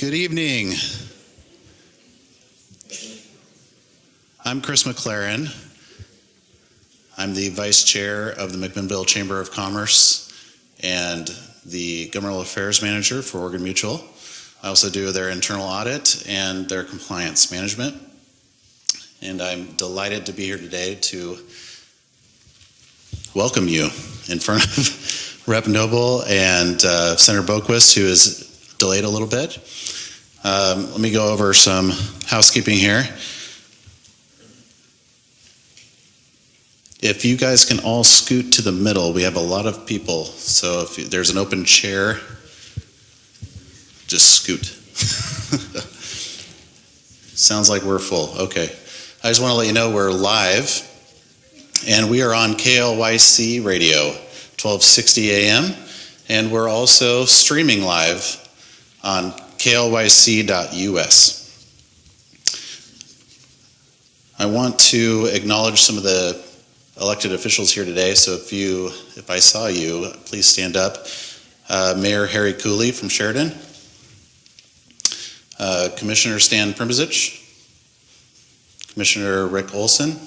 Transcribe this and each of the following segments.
Good evening. I'm Chris McLaren. I'm the Vice Chair of the McMinnville Chamber of Commerce and the Governmental Affairs Manager for Oregon Mutual. I also do their internal audit and their compliance management. And I'm delighted to be here today to welcome you in front of Rep. Noble and Senator Boquist, who is delayed a little bit. Let me go over some housekeeping here. If you guys can all scoot to the middle, we have a lot of people, so if there's an open chair, just scoot. Sounds like we're full. Okay. I just want to let you know we're live, and we are on KLYC Radio, 1260 AM, and we're also streaming live on klYC.us. I want to acknowledge some of the elected officials here today, so if I saw you, please stand up. Mayor Harry Cooley from Sheridan, Commissioner Stan Primizich, Commissioner Rick Olson,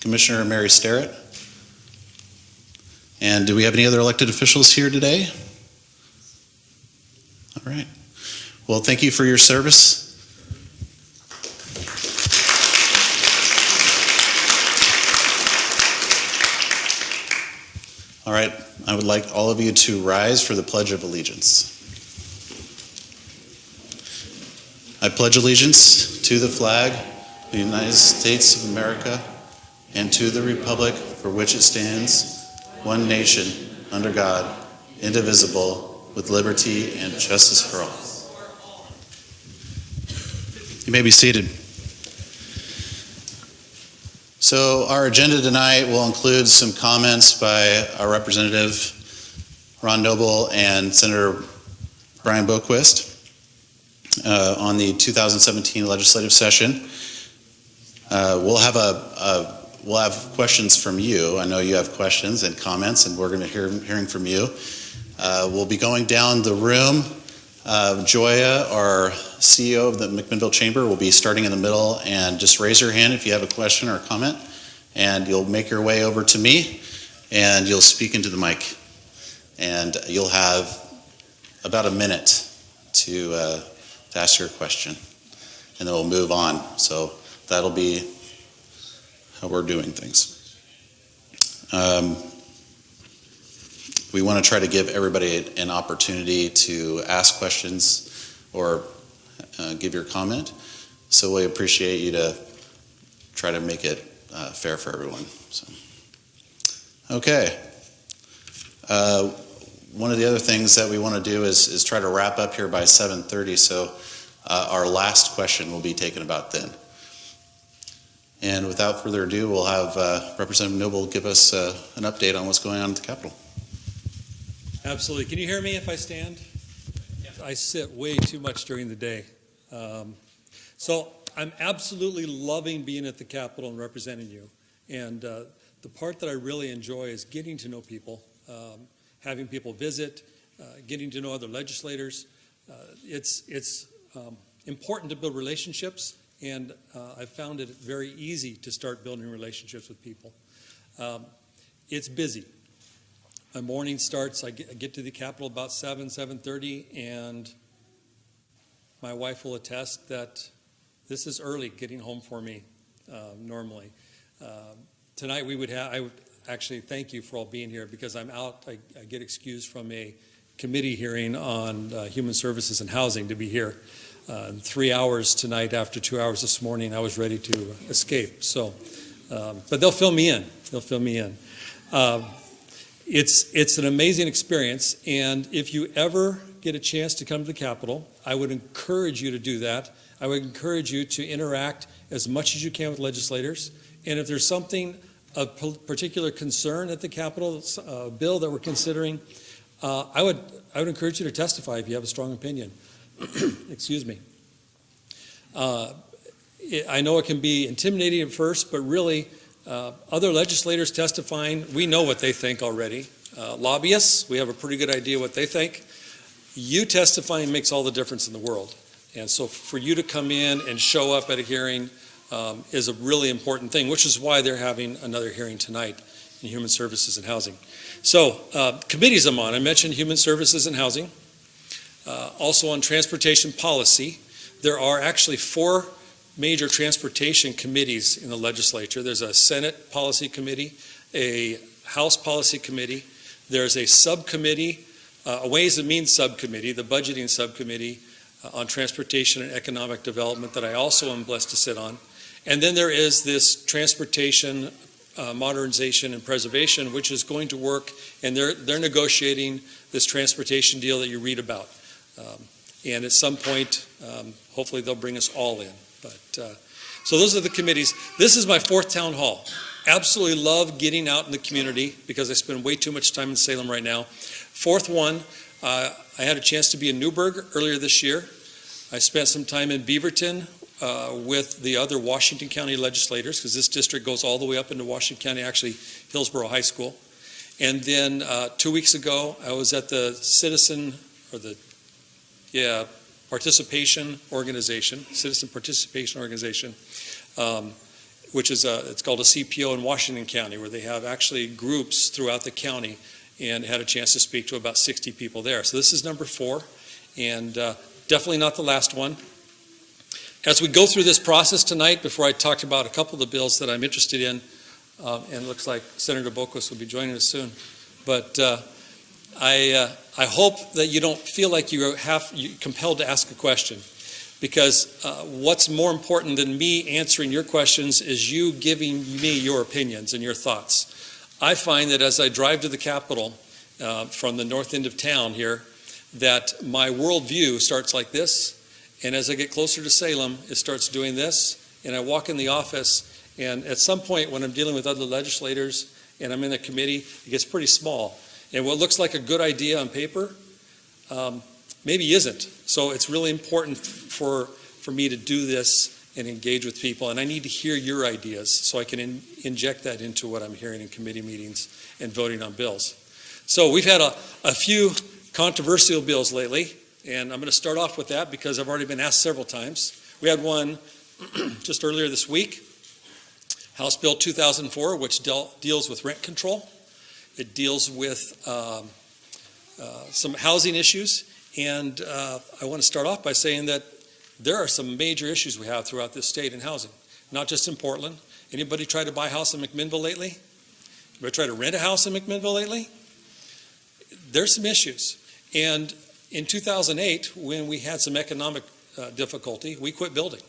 Commissioner Mary Sterrett, and do we have any other elected officials here today? All right. Well, thank you for your service. All right, I would like all of you to rise for the Pledge of Allegiance. I pledge allegiance to the flag of the United States of America and to the republic for which it stands, one nation, under God, indivisible, with liberty and justice for all. You may be seated. So our agenda tonight will include some comments by our representative, Ron Noble, and Senator Brian Boquist on the 2017 legislative session. We'll have questions from you. I know you have questions and comments, and we're going to hearing from you. We'll be going down the room. Joya, our CEO of the McMinnville Chamber, will be starting in the middle, and just raise your hand if you have a question or a comment, and you'll make your way over to me, and you'll speak into the mic, and you'll have about a minute to ask your question, and then we'll move on. So that'll be how we're doing things. We want to try to give everybody an opportunity to ask questions or give your comment. So we appreciate you to try to make it fair for everyone. So, okay. One of the other things that we want to do is try to wrap up here by 7:30. So our last question will be taken about then. And without further ado, we'll have Representative Noble give us an update on what's going on at the Capitol. Absolutely. Can you hear me if I stand? Yeah. I sit way too much during the day. So I'm absolutely loving being at the Capitol and representing you. And the part that I really enjoy is getting to know people, having people visit, getting to know other legislators. It's important to build relationships, and I've found it very easy to start building relationships with people. It's busy. My morning starts, I get to the Capitol about 7:30, and my wife will attest that this is early getting home for me, normally. Tonight I would actually thank you for all being here, because I'm out, I get excused from a committee hearing on human services and housing to be here. 3 hours tonight after 2 hours this morning, I was ready to escape. So, but they'll fill me in. It's an amazing experience, and if you ever get a chance to come to the Capitol, I would encourage you to do that. I would encourage you to interact as much as you can with legislators, and if there's something of particular concern at the Capitol, a bill that we're considering, I would encourage you to testify if you have a strong opinion. Excuse me. I know it can be intimidating at first, but really, other legislators testifying, we know what they think already. Lobbyists, we have a pretty good idea what they think. You testifying makes all the difference in the world. And so for you to come in and show up at a hearing is a really important thing, which is why they're having another hearing tonight in Human Services and Housing. So committees I'm on, I mentioned Human Services and Housing. Also on Transportation Policy. There are actually 4 major transportation committees in the legislature. There's a Senate Policy Committee, a House Policy Committee. There's a subcommittee, a Ways and Means subcommittee, the budgeting subcommittee on transportation and economic development that I also am blessed to sit on. And then there is this transportation modernization and preservation, which is going to work, and they're negotiating this transportation deal that you read about. And at some point, hopefully they'll bring us all in. But so those are the committees. This is my 4th town hall. Absolutely love getting out in the community because I spend way too much time in Salem right now. 4th one, I had a chance to be in Newburgh earlier this year. I spent some time in Beaverton with the other Washington County legislators, because this district goes all the way up into Washington County, actually Hillsborough High School. And then 2 weeks ago, I was at the Citizen Participation Organization, which is it's called a CPO in Washington County, where they have actually groups throughout the county, and had a chance to speak to about 60 people there. So this is number 4, and definitely not the last one. As we go through this process tonight, before I talk about a couple of the bills that I'm interested in, and it looks like Senator Boquist will be joining us soon, but I hope that you don't feel like you're compelled to ask a question, because what's more important than me answering your questions is you giving me your opinions and your thoughts. I find that as I drive to the Capitol from the north end of town here, that my worldview starts like this, and as I get closer to Salem, it starts doing this, and I walk in the office, and at some point when I'm dealing with other legislators and I'm in a committee, it gets pretty small. And what looks like a good idea on paper maybe isn't. So it's really important for me to do this and engage with people, and I need to hear your ideas so I can inject that into what I'm hearing in committee meetings and voting on bills. So we've had a few controversial bills lately, and I'm going to start off with that because I've already been asked several times. We had one just earlier this week, House Bill 2004, which deals with rent control. It deals with some housing issues, and I want to start off by saying that there are some major issues we have throughout this state in housing, not just in Portland. Anybody try to buy a house in McMinnville lately? Anybody try to rent a house in McMinnville lately? There's some issues. And in 2008, when we had some economic difficulty, we quit building.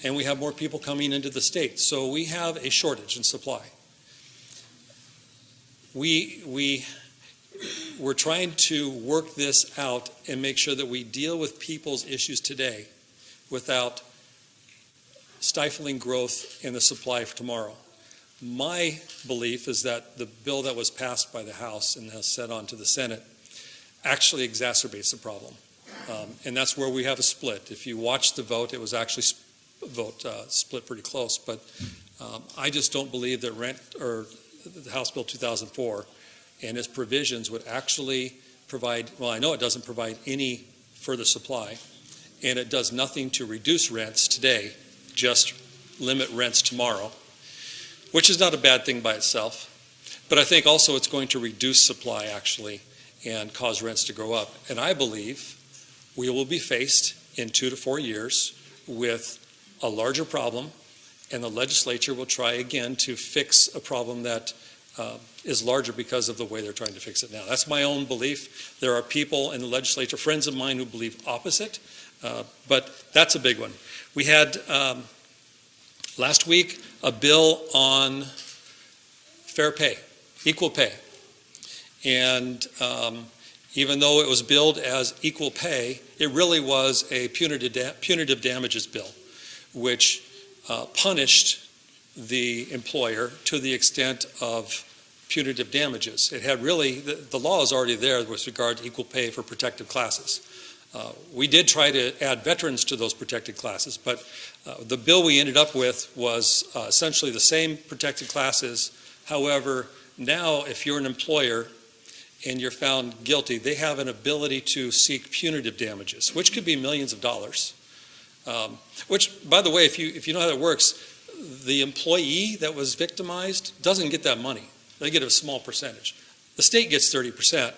And we have more people coming into the state. So we have a shortage in supply. We're trying to work this out and make sure that we deal with people's issues today without stifling growth in the supply for tomorrow. My belief is that the bill that was passed by the House and has sent on to the Senate actually exacerbates the problem. And that's where we have a split. If you watch the vote, it was actually split pretty close. But I just don't believe that the House Bill 2004 and its provisions would actually provide, well, I know it doesn't provide any further supply, and it does nothing to reduce rents today, just limit rents tomorrow, which is not a bad thing by itself. But I think also it's going to reduce supply, actually, and cause rents to go up. And I believe we will be faced in 2 to 4 years with a larger problem, and the legislature will try again to fix a problem that is larger because of the way they're trying to fix it now. That's my own belief. There are people in the legislature, friends of mine, who believe opposite, but that's a big one. We had last week a bill on fair pay, equal pay. And even though it was billed as equal pay, it really was a punitive damages bill, which punished the employer to the extent of punitive damages. It had really, the law is already there with regard to equal pay for protected classes. We did try to add veterans to those protected classes, but the bill we ended up with was essentially the same protected classes. However, now if you're an employer and you're found guilty, they have an ability to seek punitive damages, which could be millions of dollars. Which, by the way, if you know how that works, the employee that was victimized doesn't get that money. They get a small percentage. The state gets 30%,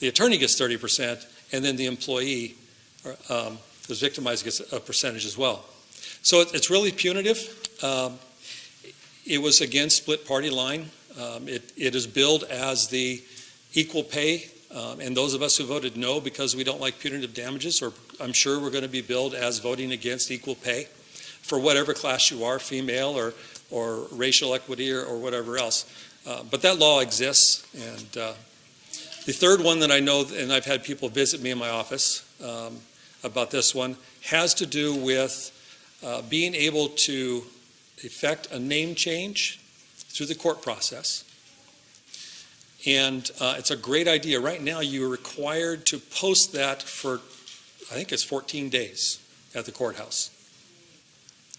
the attorney gets 30%, and then the employee who's victimized gets a percentage as well. So it's really punitive. It was against split party line. It is billed as the equal pay, and those of us who voted no because we don't like punitive damages, or I'm sure we're going to be billed as voting against equal pay for whatever class you are, female or racial equity or whatever else. But that law exists. And the third one that I know, and I've had people visit me in my office about this one, has to do with being able to effect a name change through the court process. And it's a great idea. Right now, you're required to post that for, I think it's 14 days at the courthouse.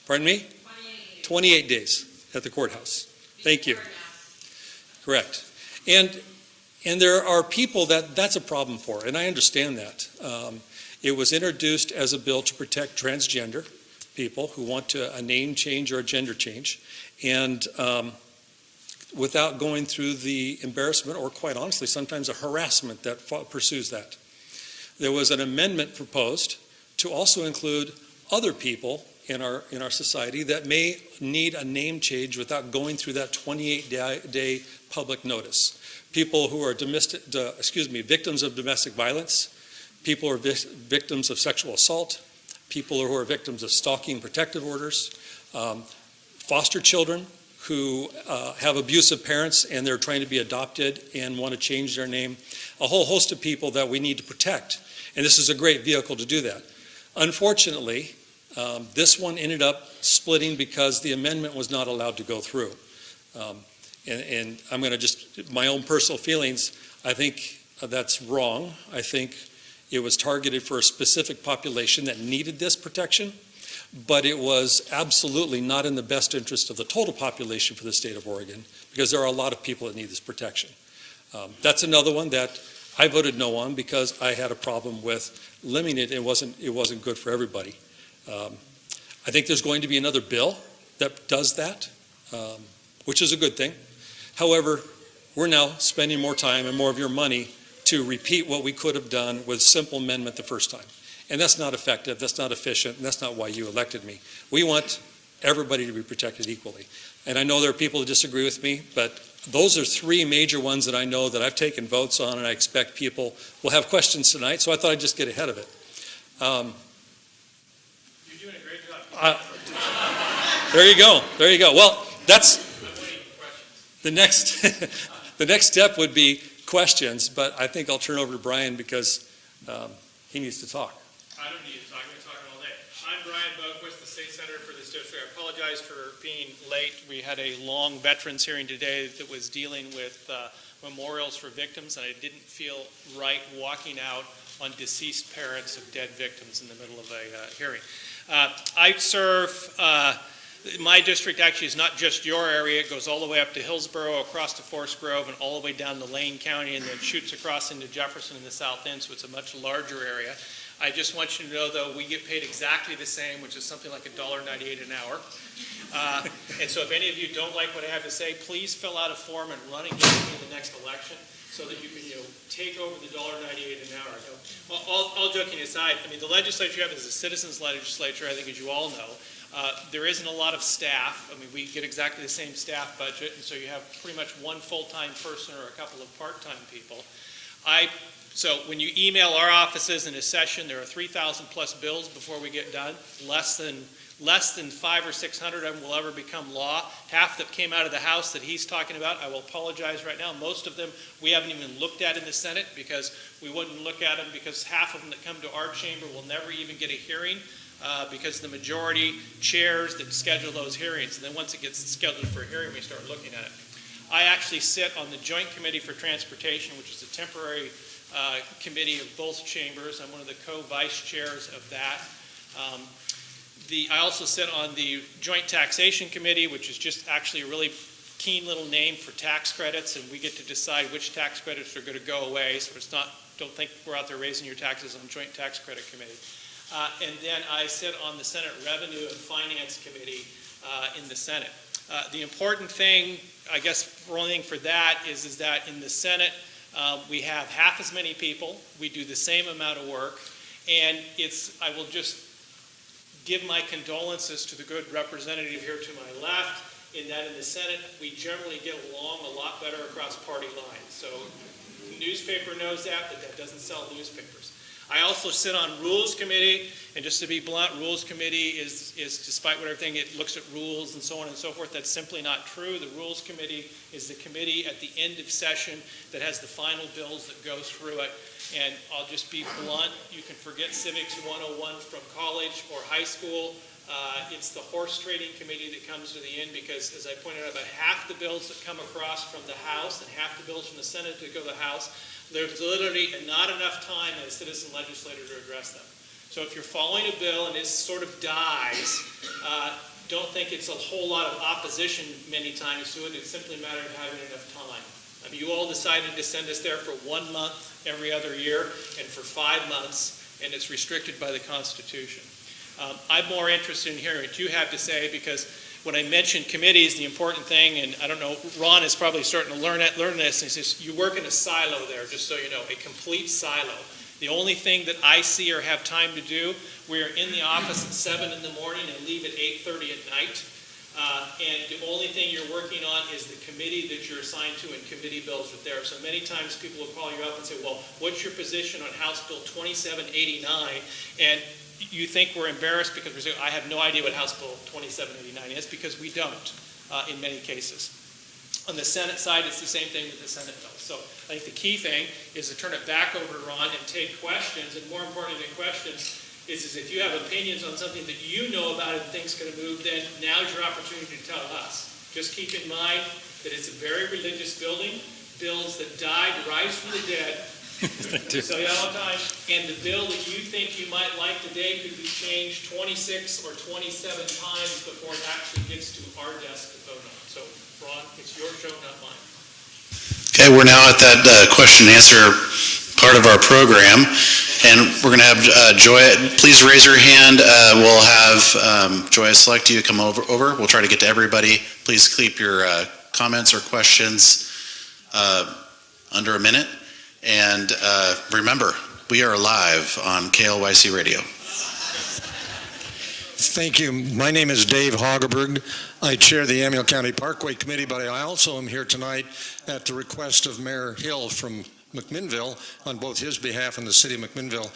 Pardon me? 28 days at the courthouse. Thank you. Correct. And there are people that's a problem for, and I understand that. It was introduced as a bill to protect transgender people who want a name change or a gender change, and without going through the embarrassment or, quite honestly, sometimes a harassment that pursues that. There was an amendment proposed to also include other people in our society that may need a name change without going through that 28-day public notice. People who are victims of domestic violence, people who are victims of sexual assault, people who are victims of stalking protective orders, foster children who have abusive parents and they're trying to be adopted and want to change their name, a whole host of people that we need to protect. And this is a great vehicle to do that. Unfortunately, this one ended up splitting because the amendment was not allowed to go through. And I'm going to just, my own personal feelings, I think that's wrong. I think it was targeted for a specific population that needed this protection, but it was absolutely not in the best interest of the total population for the state of Oregon, because there are a lot of people that need this protection. That's another one that I voted no on because I had a problem with limiting it. It wasn't good for everybody. I think there's going to be another bill that does that, which is a good thing. However, we're now spending more time and more of your money to repeat what we could have done with simple amendment the first time. And that's not effective, that's not efficient, and that's not why you elected me. We want everybody to be protected equally. And I know there are people who disagree with me, but those are three major ones that I know that I've taken votes on, and I expect people will have questions tonight, so I thought I'd just get ahead of it. You're doing a great job. There you go. There you go. Well, that's the next. The next step would be questions, but I think I'll turn over to Brian because he needs to talk. I don't need to talk. I'm going to talk all day. I'm Brian Boquist, the state senator for this district. I apologize for being late. We had a long veterans hearing today that was dealing with memorials for victims, and I didn't feel right walking out on deceased parents of dead victims in the middle of a hearing. I serve, my district actually is not just your area. It goes all the way up to Hillsborough, across to Forest Grove, and all the way down to Lane County, and then shoots across into Jefferson in the south end, so it's a much larger area. I just want you to know, though, we get paid exactly the same, which is something like $1.98 an hour. And so if any of you don't like what I have to say, please fill out a form and run against me in the next election so that you can, take over the $1.98 an hour. All joking aside, I mean, the legislature you have is a citizens legislature, I think, as you all know. There isn't a lot of staff. I mean, we get exactly the same staff budget, and so you have pretty much one full-time person or a couple of part-time people. So when you email our offices in a session, there are 3,000 plus bills before we get done. Less than 500 or 600 of them will ever become law. Half that came out of the House that he's talking about, I will apologize right now. Most of them we haven't even looked at in the Senate because we wouldn't look at them because half of them that come to our chamber will never even get a hearing because the majority chairs that schedule those hearings. And then once it gets scheduled for a hearing, we start looking at it. I actually sit on the Joint Committee for Transportation, which is a temporary committee of both chambers. I'm one of the co-vice chairs of that. I also sit on the Joint Taxation Committee, which is just actually a really keen little name for tax credits, and we get to decide which tax credits are going to go away, so it's not, don't think we're out there raising your taxes on Joint Tax Credit Committee. And then I sit on the Senate Revenue and Finance Committee in the Senate. The important thing, I guess, running for that is that in the Senate, we have half as many people, we do the same amount of work, and I will just give my condolences to the good representative here to my left, in that in the Senate, we generally get along a lot better across party lines. So the newspaper knows that, but that doesn't sell newspapers. I also sit on Rules Committee, and just to be blunt, Rules Committee is despite what everything, it looks at rules and so on and so forth. That's simply not true. The Rules Committee is the committee at the end of session that has the final bills that go through it. And I'll just be blunt, you can forget Civics 101 from college or high school. It's the horse trading committee that comes to the end because, as I pointed out, about half the bills that come across from the House and half the bills from the Senate that go to the House, there's literally not enough time as a citizen legislator to address them. So if you're following a bill and it sort of dies, don't think it's a whole lot of opposition many times to it. It's simply a matter of having enough time. I mean, you all decided to send us there for 1 month every other year and for 5 months, and it's restricted by the Constitution. I'm more interested in hearing what you have to say because when I mentioned committees, the important thing, and I don't know, Ron is probably starting to learn this, and he says, you work in a silo there, just so you know, a complete silo. The only thing that I see or have time to do, we're in the office at 7 in the morning and leave at 8:30 at night. And the only thing you're working on is the committee that you're assigned to, and committee bills are there. So many times people will call you up and say, well, what's your position on House Bill 2789? And you think we're embarrassed because we say, I have no idea what House Bill 2789 is, because we don't in many cases. On the Senate side, it's the same thing that the Senate does. So I think the key thing is to turn it back over to Ron and take questions, and more importantly than questions, is if you have opinions on something that you know about and think's going to move, then now's your opportunity to tell us. Just keep in mind that it's a very religious building. Bills that died rise from the dead. So you all the time. And the bill that you think you might like today could be changed 26 or 27 times before it actually gets to our desk to vote on. So, Ron, it's your show, not mine. Okay, we're now at that question and answer part of our program. And we're going to have Joya, please raise your hand. We'll have Joya select you, come over. We'll try to get to everybody. Please keep your comments or questions under a minute. And remember, we are live on KLYC Radio. Thank you. My name is Dave Hageberg. I chair the Amiel County Parkway Committee, but I also am here tonight at the request of Mayor Hill from McMinnville on both his behalf and the city of McMinnville.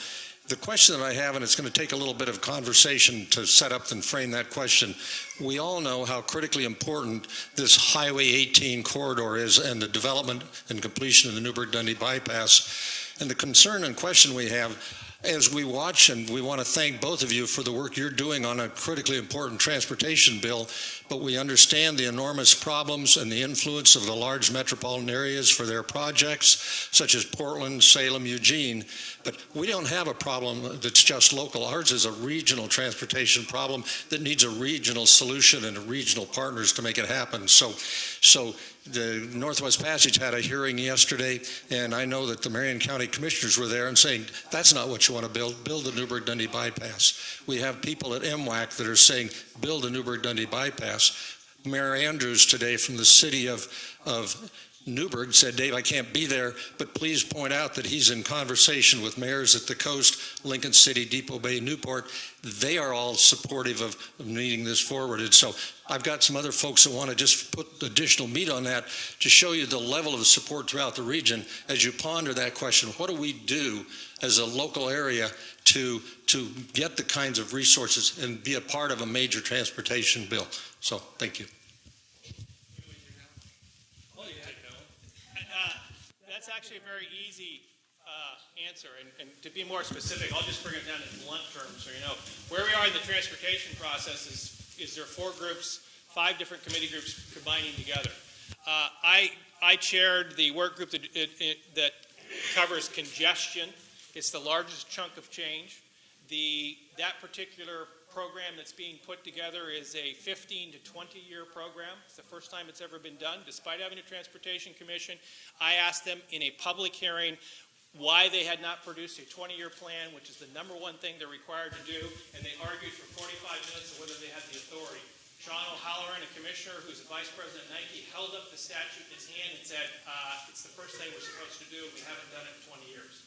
The question that I have, and it's going to take a little bit of conversation to set up and frame that question. We all know how critically important this Highway 18 corridor is and the development and completion of the Newburgh-Dundee bypass. And the concern and question we have as we watch, and we want to thank both of you for the work you're doing on a critically important transportation bill, but we understand the enormous problems and the influence of the large metropolitan areas for their projects, such as Portland, Salem, Eugene. But we don't have a problem that's just local. Ours is a regional transportation problem that needs a regional solution and regional partners to make it happen. So the Northwest Passage had a hearing yesterday, and I know that the Marion County Commissioners were there and saying, that's not what you want to build the Newburgh-Dundee bypass. We have people at MWAC that are saying, build the Newburgh-Dundee bypass. Mayor Andrews today from the city of Newburgh said, Dave, I can't be there, but please point out that he's in conversation with mayors at the coast, Lincoln City, Depot Bay, Newport. They are all supportive of moving this forward. And so I've got some other folks that want to just put additional meat on that to show you the level of support throughout the region as you ponder that question. What do we do as a local area to get the kinds of resources and be a part of a major transportation bill? So thank you. That's actually a very easy answer, and to be more specific, I'll just bring it down in blunt terms so you know. Where we are in the transportation process is there are 4 groups, 5 different committee groups combining together. I chaired the work group that covers congestion. It's the largest chunk of change. That particular program that's being put together is a 15 to 20-year program. It's the first time it's ever been done. Despite having a Transportation Commission, I asked them in a public hearing why they had not produced a 20-year plan, which is the number one thing they're required to do, and they argued for 45 minutes of whether they had the authority. Sean O'Halloran, a commissioner who's a vice president at Nike, held up the statute in his hand and said, it's the first thing we're supposed to do, we haven't done it in 20 years.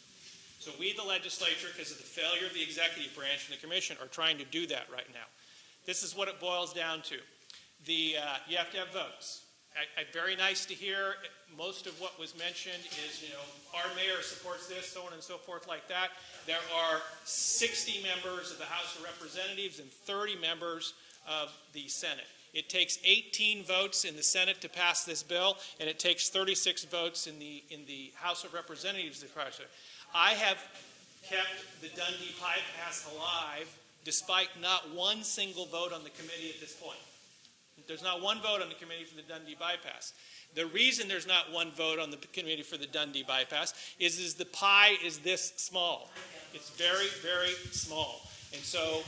So we, the legislature, because of the failure of the executive branch and the commission, are trying to do that right now. This is what it boils down to. You have to have votes. Very nice to hear. Most of what was mentioned is, our mayor supports this, so on and so forth like that. There are 60 members of the House of Representatives and 30 members of the Senate. It takes 18 votes in the Senate to pass this bill, and it takes 36 votes in the House of Representatives to pass it. I have kept the Dundee bypass alive despite not one single vote on the committee at this point. There's not one vote on the committee for the Dundee bypass. The reason there's not one vote on the committee for the Dundee bypass is the pie is this small. It's very, very small. And so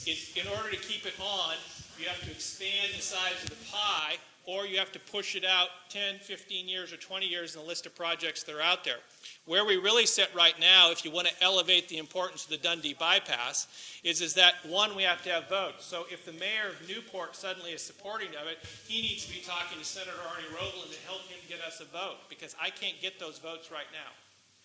in order to keep it on, you have to expand the size of the pie, or you have to push it out 10, 15 years, or 20 years in the list of projects that are out there. Where we really sit right now, if you want to elevate the importance of the Dundee bypass, is that, one, we have to have votes. So if the mayor of Newport suddenly is supporting of it, he needs to be talking to Senator Arnie Roeblen to help him get us a vote, because I can't get those votes right now.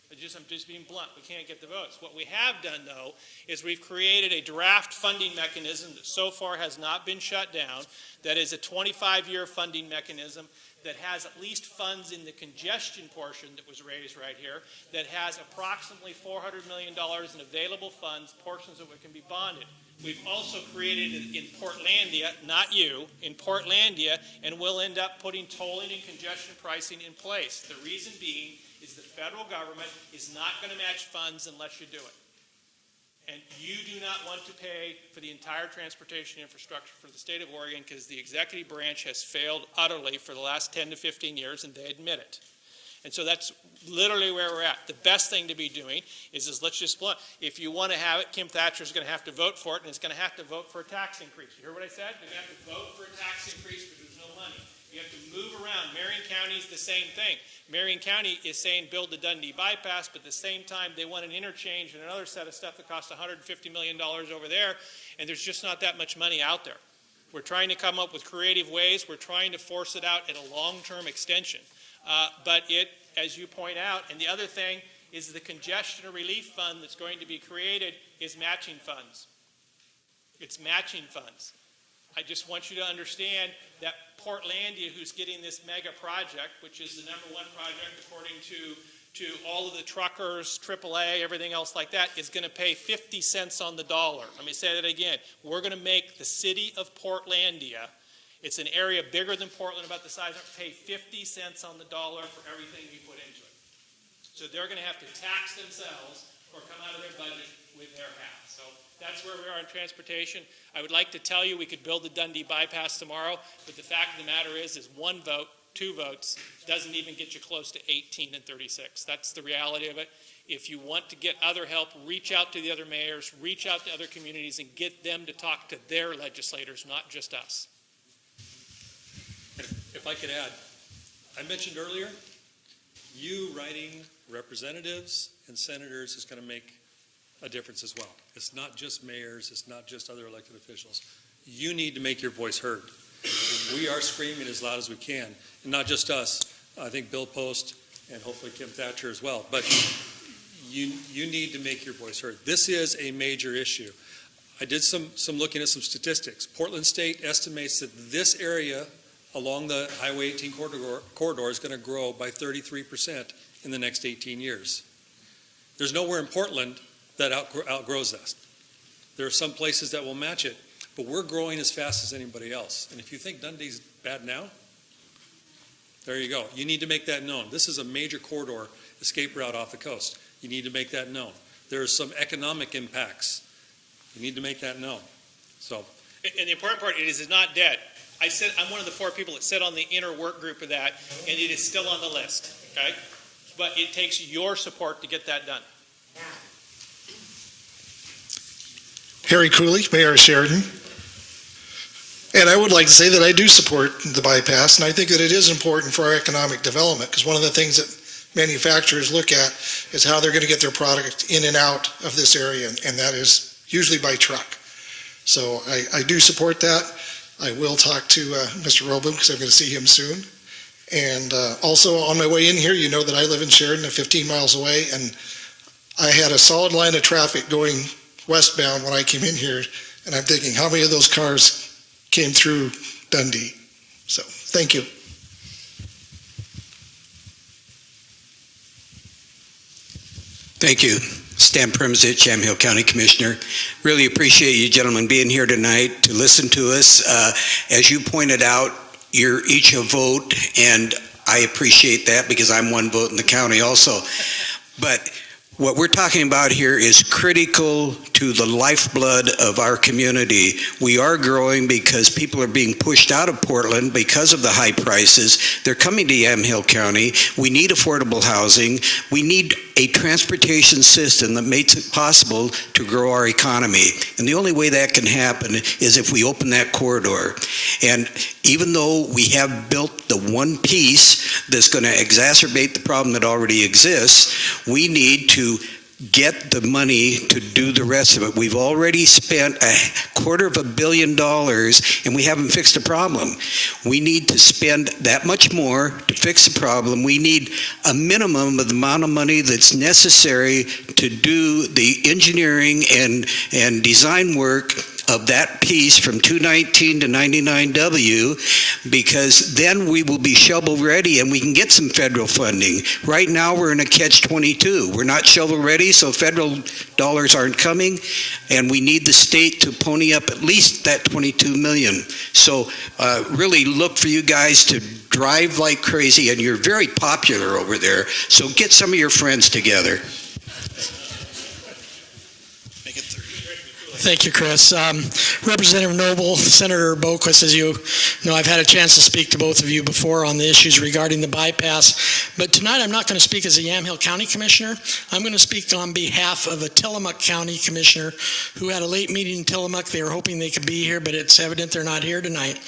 I'm just being blunt. We can't get the votes. What we have done, though, is we've created a draft funding mechanism that so far has not been shut down, that is a 25-year funding mechanism that has at least funds in the congestion portion that was raised right here, that has approximately $400 million in available funds, portions of it can be bonded. We've also created it in Portlandia, not you, in Portlandia, and we'll end up putting tolling and congestion pricing in place. The reason being is the federal government is not going to match funds unless you do it. And you do not want to pay for the entire transportation infrastructure for the state of Oregon, because the executive branch has failed utterly for the last 10 to 15 years, and they admit it. And so that's literally where we're at. The best thing to be doing is let's just blunt. If you want to have it, Kim Thatcher is going to have to vote for it, and it's going to have to vote for a tax increase. You hear what I said? They're going to have to vote for a tax increase because there's no money. You have to move around. Marion County is the same thing. Marion County is saying build the Dundee bypass, but at the same time they want an interchange and another set of stuff that costs $150 million over there, and there's just not that much money out there. We're trying to come up with creative ways. We're trying to force it out at a long-term extension. But it, as you point out, and the other thing is the congestion relief fund that's going to be created is matching funds. It's matching funds. I just want you to understand that Portlandia, who's getting this mega project, which is the #1 project according to all of the truckers, AAA, everything else like that, is going to pay 50 cents on the dollar. Let me say that again. We're going to make the city of Portlandia, it's an area bigger than Portland, about the size of, pay 50 cents on the dollar for everything we put into it. So they're going to have to tax themselves or come out of their budget with their half. So that's where we are in transportation. I would like to tell you we could build the Dundee bypass tomorrow, but the fact of the matter is one vote, 2 votes, doesn't even get you close to 18 and 36. That's the reality of it. If you want to get other help, reach out to the other mayors, reach out to other communities, and get them to talk to their legislators, not just us. If I could add, I mentioned earlier, you writing representatives and senators is going to make a difference as well. It's not just mayors, it's not just other elected officials. You need to make your voice heard. We are screaming as loud as we can, and not just us. I think Bill Post and hopefully Kim Thatcher as well. But you need to make your voice heard. This is a major issue. I did some looking at some statistics. Portland State estimates that this area along the Highway 18 corridor is going to grow by 33% in the next 18 years. There's nowhere in Portland that outgrows that. There are some places that will match it, but we're growing as fast as anybody else. And if you think Dundee's bad now, there you go. You need to make that known. This is a major corridor escape route off the coast. You need to make that known. There are some economic impacts. You need to make that known. So, and the important part is it's not dead. I'm one of the 4 people that sit on the inner work group of that, and it is still on the list, okay? But it takes your support to get that done. Harry Cooley, Mayor of Sheridan. And I would like to say that I do support the bypass, and I think that it is important for our economic development, because one of the things that manufacturers look at is how they're going to get their product in and out of this area, and that is usually by truck. So I do support that. I will talk to Mr. Robin, because I'm going to see him soon. And also on my way in here, you know that I live in Sheridan, 15 miles away, and I had a solid line of traffic going westbound when I came in here, and I'm thinking, how many of those cars came through Dundee? So, thank you. Thank you. Stan Premzich, Yamhill County Commissioner. Really appreciate you gentlemen being here tonight to listen to us. As you pointed out, you're each a vote, and I appreciate that because I'm one vote in the county also. But what we're talking about here is critical to the lifeblood of our community. We are growing because people are being pushed out of Portland because of the high prices. They're coming to Yamhill County. We need affordable housing. We need a transportation system that makes it possible to grow our economy. And the only way that can happen is if we open that corridor. And even though we have built the one piece that's going to exacerbate the problem that already exists, we need to get the money to do the rest of it. We've already spent $250 million and we haven't fixed the problem. We need to spend that much more to fix the problem. We need a minimum of the amount of money that's necessary to do the engineering and design work of that piece from 219 to 99W, because then we will be shovel ready and we can get some federal funding. Right now we're in a catch-22. We're not shovel ready, so federal dollars aren't coming, and we need the state to pony up at least that $22 million. So really look for you guys to drive like crazy, and you're very popular over there, so get some of your friends together. Thank you, Chris. Representative Noble, Senator Boquist, as you know, I've had a chance to speak to both of you before on the issues regarding the bypass, but tonight I'm not going to speak as a Yamhill County Commissioner. I'm going to speak on behalf of a Tillamook County Commissioner who had a late meeting in Tillamook. They were hoping they could be here, but it's evident they're not here tonight.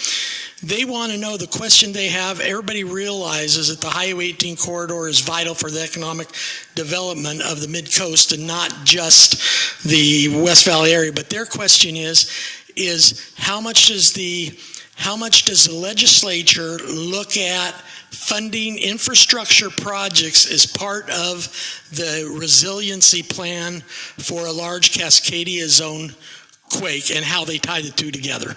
They want to know, the question they have, everybody realizes that the Highway 18 corridor is vital for the economic development of the mid-coast and not just the West Valley area. But their question is how much does the legislature look at funding infrastructure projects as part of the resiliency plan for a large Cascadia zone quake, and how they tie the two together?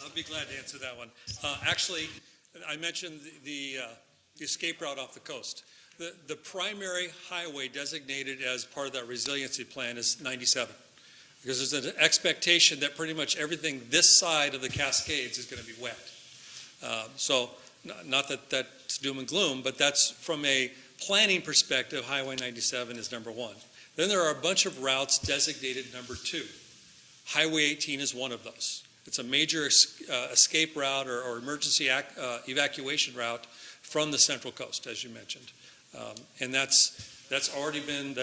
I'll be glad to answer that one. Actually, I mentioned the escape route off the coast. The primary highway designated as part of that resiliency plan is 97, because there's an expectation that pretty much everything this side of the Cascades is going to be wet. So not that that's doom and gloom, but that's from a planning perspective, Highway 97 is number one. Then there are a bunch of routes designated number two. Highway 18 is one of those. It's a major escape route or emergency evacuation route from the Central Coast, as you mentioned. And that's already been,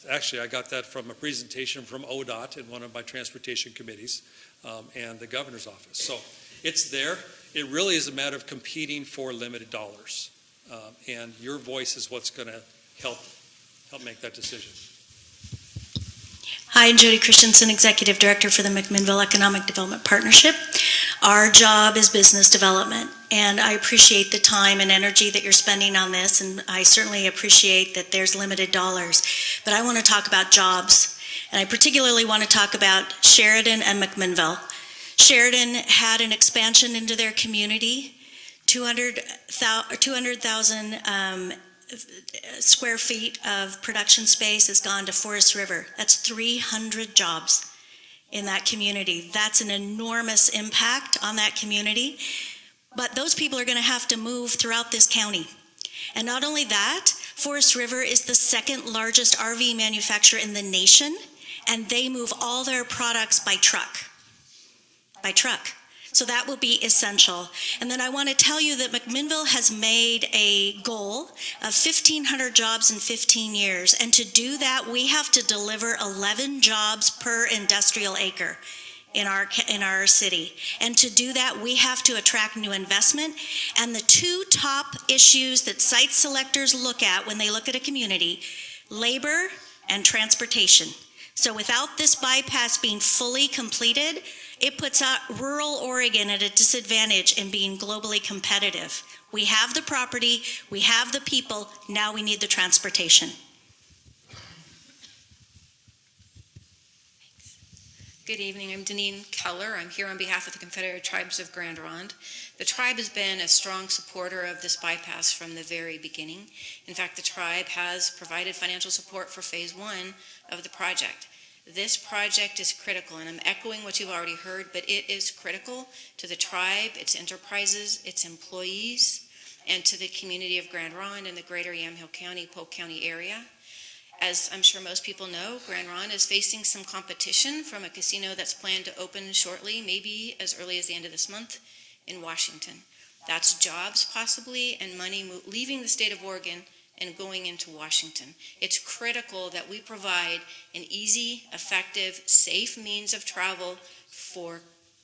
actually I got that from a presentation from ODOT in one of my transportation committees and the governor's office. So it's there. It really is a matter of competing for limited dollars. And your voice is what's going to help make that decision. Hi, I'm Jody Christensen, Executive Director for the McMinnville Economic Development Partnership. Our job is business development, and I appreciate the time and energy that you're spending on this, and I certainly appreciate that there's limited dollars. But I want to talk about jobs, and I particularly want to talk about Sheridan and McMinnville. Sheridan had an expansion into their community, 200,000 square feet of production space has gone to Forest River. That's 300 jobs in that community. That's an enormous impact on that community. But those people are going to have to move throughout this county. And not only that, Forest River is the second largest RV manufacturer in the nation, and they move all their products by truck. So that will be essential. And then I want to tell you that McMinnville has made a goal of 1,500 jobs in 15 years. And to do that, we have to deliver 11 jobs per industrial acre in our city. And to do that, we have to attract new investment. And the two top issues that site selectors look at when they look at a community, labor and transportation. So without this bypass being fully completed, it puts rural Oregon at a disadvantage in being globally competitive. We have the property, we have the people, now we need the transportation. Good evening, I'm Deneen Keller. I'm here on behalf of the Confederated Tribes of Grand Ronde. The tribe has been a strong supporter of this bypass from the very beginning. In fact, the tribe has provided financial support for phase 1 of the project. This project is critical, and I'm echoing what you've already heard, but it is critical to the tribe, its enterprises, its employees, and to the community of Grand Ronde and the greater Yamhill County, Polk County area. As I'm sure most people know, Grand Ronde is facing some competition from a casino that's planned to open shortly, maybe as early as the end of this month, in Washington. That's jobs possibly and money leaving the state of Oregon and going into Washington. It's critical that we provide an easy, effective, safe means of travel for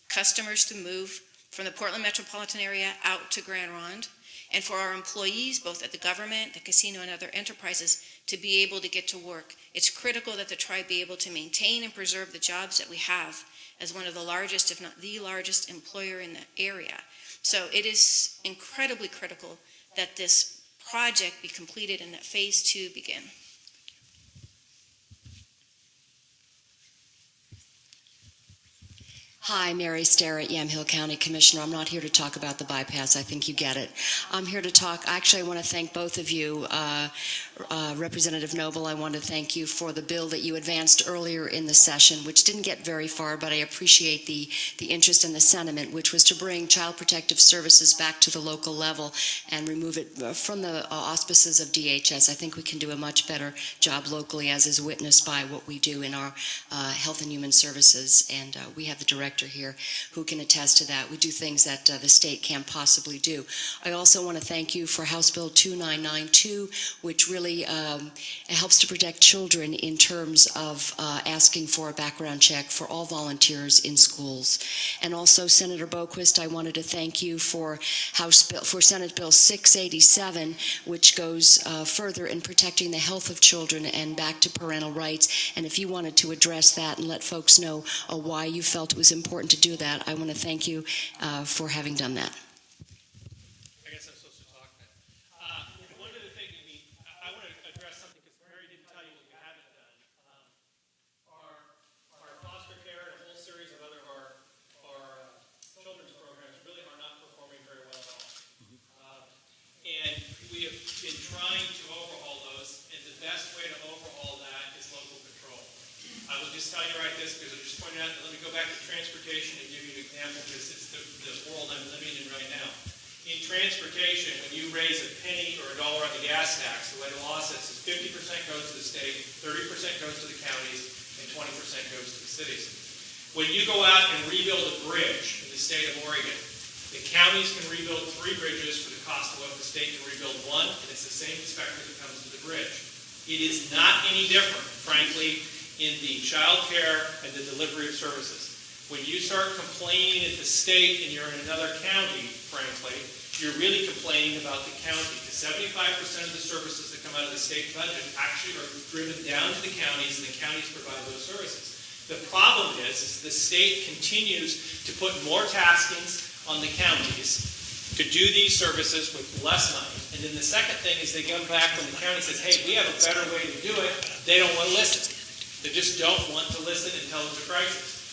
customers to move from the Portland metropolitan area out to Grand Ronde, and for our employees, both at the government, the casino, and other enterprises, to be able to get to work. It's critical that the tribe be able to maintain and preserve the jobs that we have as one of the largest, if not the largest, employer in the area. So it is incredibly critical that this project be completed and that phase 2 begin. Hi, Mary Starrett, Yamhill County Commissioner. I'm not here to talk about the bypass. I think you get it. I'm here to talk. Actually, I want to thank both of you. Representative Noble, I want to thank you for the bill that you advanced earlier in the session, which didn't get very far, but I appreciate the interest and the sentiment, which was to bring Child Protective Services back to the local level and remove it from the auspices of DHS. I think we can do a much better job locally, as is witnessed by what we do in our Health and Human Services, and we have the director here who can attest to that. We do things that the state can't possibly do. I also want to thank you for House Bill 2992, which really helps to protect children in terms of asking for a background check for all volunteers in schools. And also, Senator Boquist, I wanted to thank you for Senate Bill 687, which goes further in protecting the health of children and back to parental rights. And if you wanted to address that and let folks know why you felt it was important to do that, I want to thank you for having done that. I guess I'm supposed to talk now. One of the things, I want to address something because Mary didn't tell you what we haven't done. Our foster care and a whole series of other our children's programs really are not performing very well at all. And we have been trying to overhaul those, and the best way to overhaul that is local control. I will just tell you right this because I just pointed out, let me go back to transportation and give you an example because it's the world I'm living in right now. In transportation, when you raise a penny or $1 on the gas tax, the way the law says is 50% goes to the state, 30% goes to the counties, and 20% goes to the cities. When you go out and rebuild a bridge in the state of Oregon, the counties can rebuild 3 bridges for the cost of what the state can rebuild 1, and it's the same inspector that comes to the bridge. It is not any different, frankly, in the child care and the delivery of services. When you start complaining at the state and you're in another county, frankly, you're really complaining about the county. Because 75% of the services that come out of the state budget actually are driven down to the counties, and the counties provide those services. The problem is the state continues to put more taskings on the counties to do these services with less money. And then the second thing is they come back when the county says, hey, we have a better way to do it, they don't want to listen. They just don't want to listen and tell them the crisis.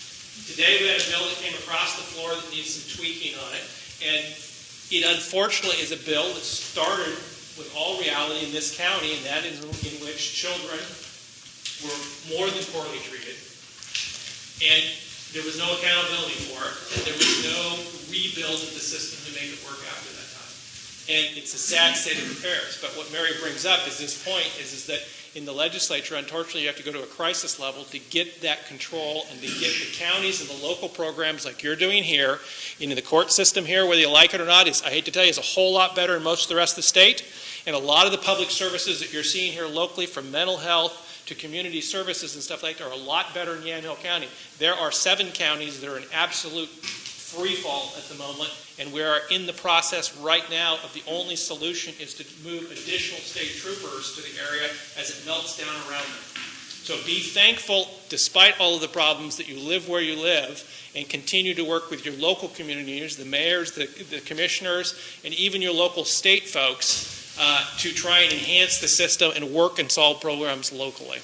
Today we had a bill that came across the floor that needs some tweaking on it, and it unfortunately is a bill that started with all reality in this county, and that is in which children were more than poorly treated, and there was no accountability for it, and there was no rebuild of the system to make it work after that time. And it's a sad state of affairs, but what Mary brings up is this point is that in the legislature, unfortunately, you have to go to a crisis level to get that control and to get the counties and the local programs like you're doing here into the court system here, whether you like it or not, is, I hate to tell you, is a whole lot better than most of the rest of the state. And a lot of the public services that you're seeing here locally, from mental health to community services and stuff like that, are a lot better in Yamhill County. There are 7 counties that are in absolute free fall at the moment, and we are in the process right now of the only solution is to move additional state troopers to the area as it melts down around them. So be thankful, despite all of the problems, that you live where you live and continue to work with your local communities, the mayors, the commissioners, and even your local state folks to try and enhance the system and work and solve programs locally.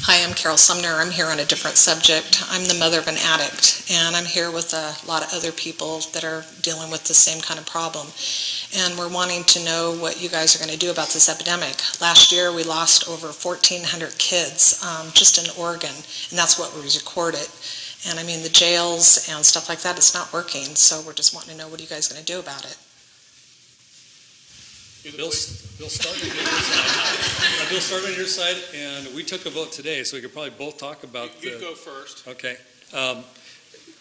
Hi, I'm Carol Sumner. I'm here on a different subject. I'm the mother of an addict, and I'm here with a lot of other people that are dealing with the same kind of problem. And we're wanting to know what you guys are going to do about this epidemic. Last year, we lost over 1,400 kids just in Oregon, and that's what was recorded. And I mean, the jails and stuff like that, it's not working, so we're just wanting to know what are you guys going to do about it. Bill started on your side. Bill started on your side, and we took a vote today, so we could probably both talk about You go first. Okay.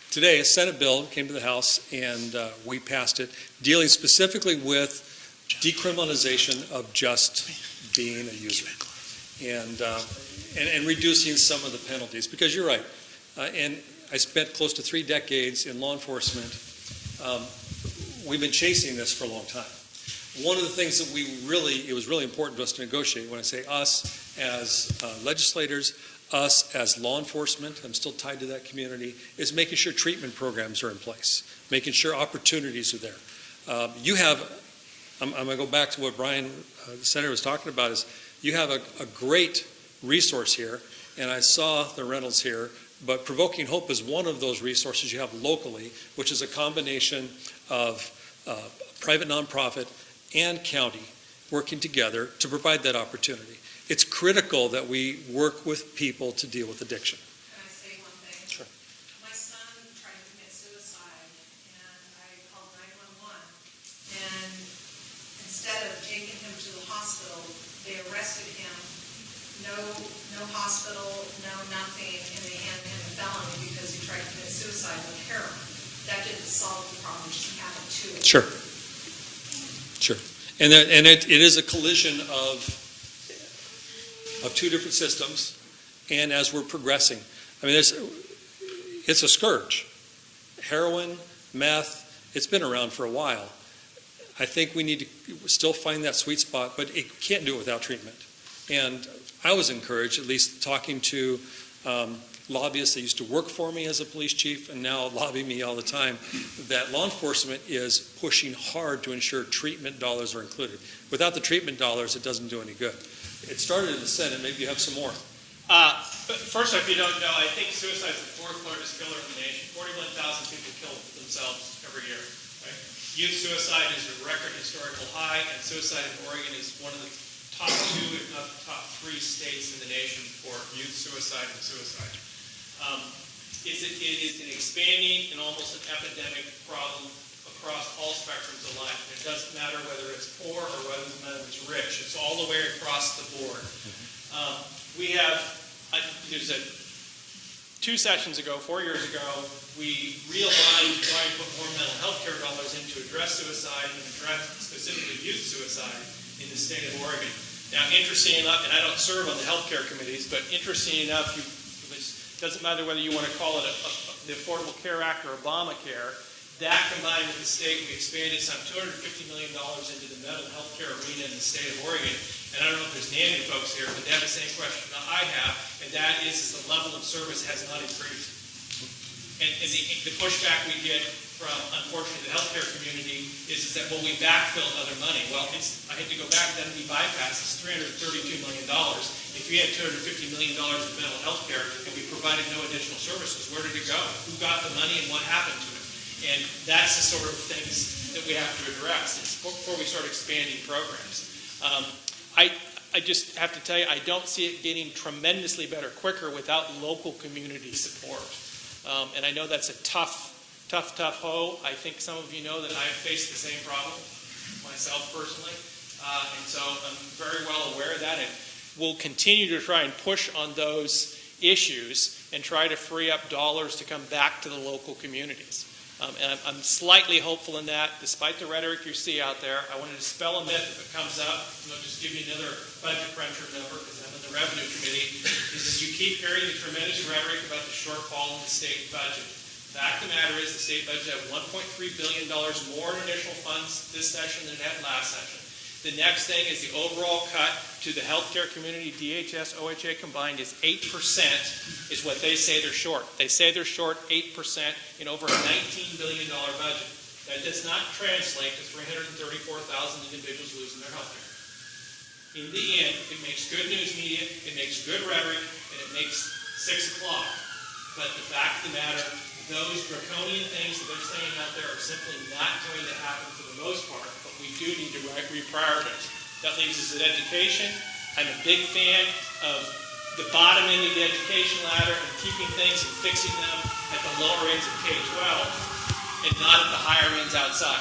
Today, a Senate bill came to the House, and we passed it, dealing specifically with decriminalization of just being a user, and reducing some of the penalties. Because you're right, and I spent close to 3 decades in law enforcement. We've been chasing this for a long time. One of the things that it was really important to us to negotiate, when I say us as legislators, us as law enforcement, I'm still tied to that community, is making sure treatment programs are in place, making sure opportunities are there. I'm going to go back to what Brian, the senator, was talking about, is you have a great resource here, and I saw the rentals here, but Provoking Hope is one of those resources you have locally, which is a combination of private nonprofit and county working together to provide that opportunity. It's critical that we work with people to deal with addiction. Can I say one thing? Sure. My son tried to commit suicide, and I called 911, and instead of taking him to the hospital, they arrested him. No hospital, no nothing, and they handed him a felony because he tried to commit suicide with heroin. That didn't solve the problem, just added to it. Sure. And it is a collision of 2 different systems, and as we're progressing, I mean, it's a scourge. Heroin, meth, it's been around for a while. I think we need to still find that sweet spot, but it can't do it without treatment. And I was encouraged, at least talking to lobbyists that used to work for me as a police chief and now lobby me all the time, that law enforcement is pushing hard to ensure treatment dollars are included. Without the treatment dollars, it doesn't do any good. It started in the Senate. Maybe you have some more. But first, if you don't know, I think suicide is the 4th largest killer in the nation. 41,000 people kill themselves every year. Right? Youth suicide is a record historical high, and suicide in Oregon is one of the top 2, if not the top 3 states in the nation for youth suicide and suicide. It is an expanding and almost an epidemic problem across all spectrums of life. It doesn't matter whether it's poor or whether it's rich. It's all the way across the board. There's 2 sessions ago, 4 years ago, we realigned trying to put more mental health care dollars in to address suicide and address specifically youth suicide in the state of Oregon. Now, interesting enough, and I don't serve on the healthcare committees, but interesting enough, it doesn't matter whether you want to call it the Affordable Care Act or Obamacare, that combined with the state, we expanded some $250 million into the mental health care arena in the state of Oregon. And I don't know if there's any folks here, but they have the same question that I have, and that is the level of service has not increased. And the pushback we get from, unfortunately, the healthcare community is that, well, we backfilled other money. Well, I hate to go back to MD bypass. It's $332 million. If we had $250 million of mental health care and we provided no additional services, where did it go? Who got the money and what happened to it? And that's the sort of things that we have to address before we start expanding programs. I just have to tell you, I don't see it getting tremendously better quicker without local community support. And I know that's a tough hoe. I think some of you know that I have faced the same problem myself personally. And so I'm very well aware of that, and we'll continue to try and push on those issues and try to free up dollars to come back to the local communities. And I'm slightly hopeful in that, despite the rhetoric you see out there. I want to dispel a myth if it comes up, and I'll just give you another budget cruncher number, because I'm in the revenue committee, is that you keep hearing the tremendous rhetoric about the shortfall in the state budget. The fact of the matter is the state budget had $1.3 billion more in additional funds this session than it had last session. The next thing is the overall cut to the healthcare community, DHS, OHA combined, is 8% is what they say they're short. They say they're short 8% in over a $19 billion budget. That does not translate to 334,000 individuals losing their health care. In the end, it makes good news media, it makes good rhetoric, and it makes 6 o'clock. But the fact of the matter, those draconian things that they're saying out there are simply not going to happen for the most part. We do need to reprioritize. That leaves us at education. I'm a big fan of the bottom end of the education ladder and keeping things and fixing them at the lower ends of K-12 and not at the higher ends outside.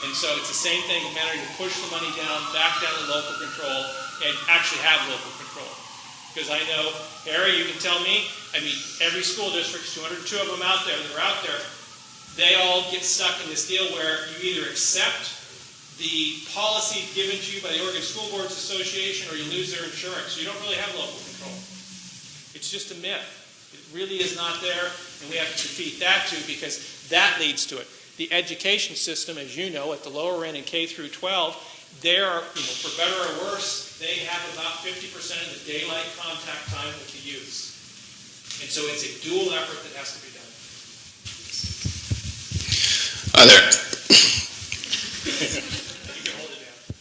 And so it's the same thing, a matter to push the money down, back down to local control, and actually have local control. Because I know, Harry, you can tell me, I mean, every school district, 202 of them out there that are out there, they all get stuck in this deal where you either accept the policy given to you by the Oregon School Boards Association or you lose their insurance. You don't really have local control. It's just a myth. It really is not there, and we have to defeat that too, because that leads to it. The education system, as you know, at the lower end in K through 12, they're, for better or worse, they have about 50% of the daylight contact time with the youths. And so it's a dual effort that has to be done. Hi there.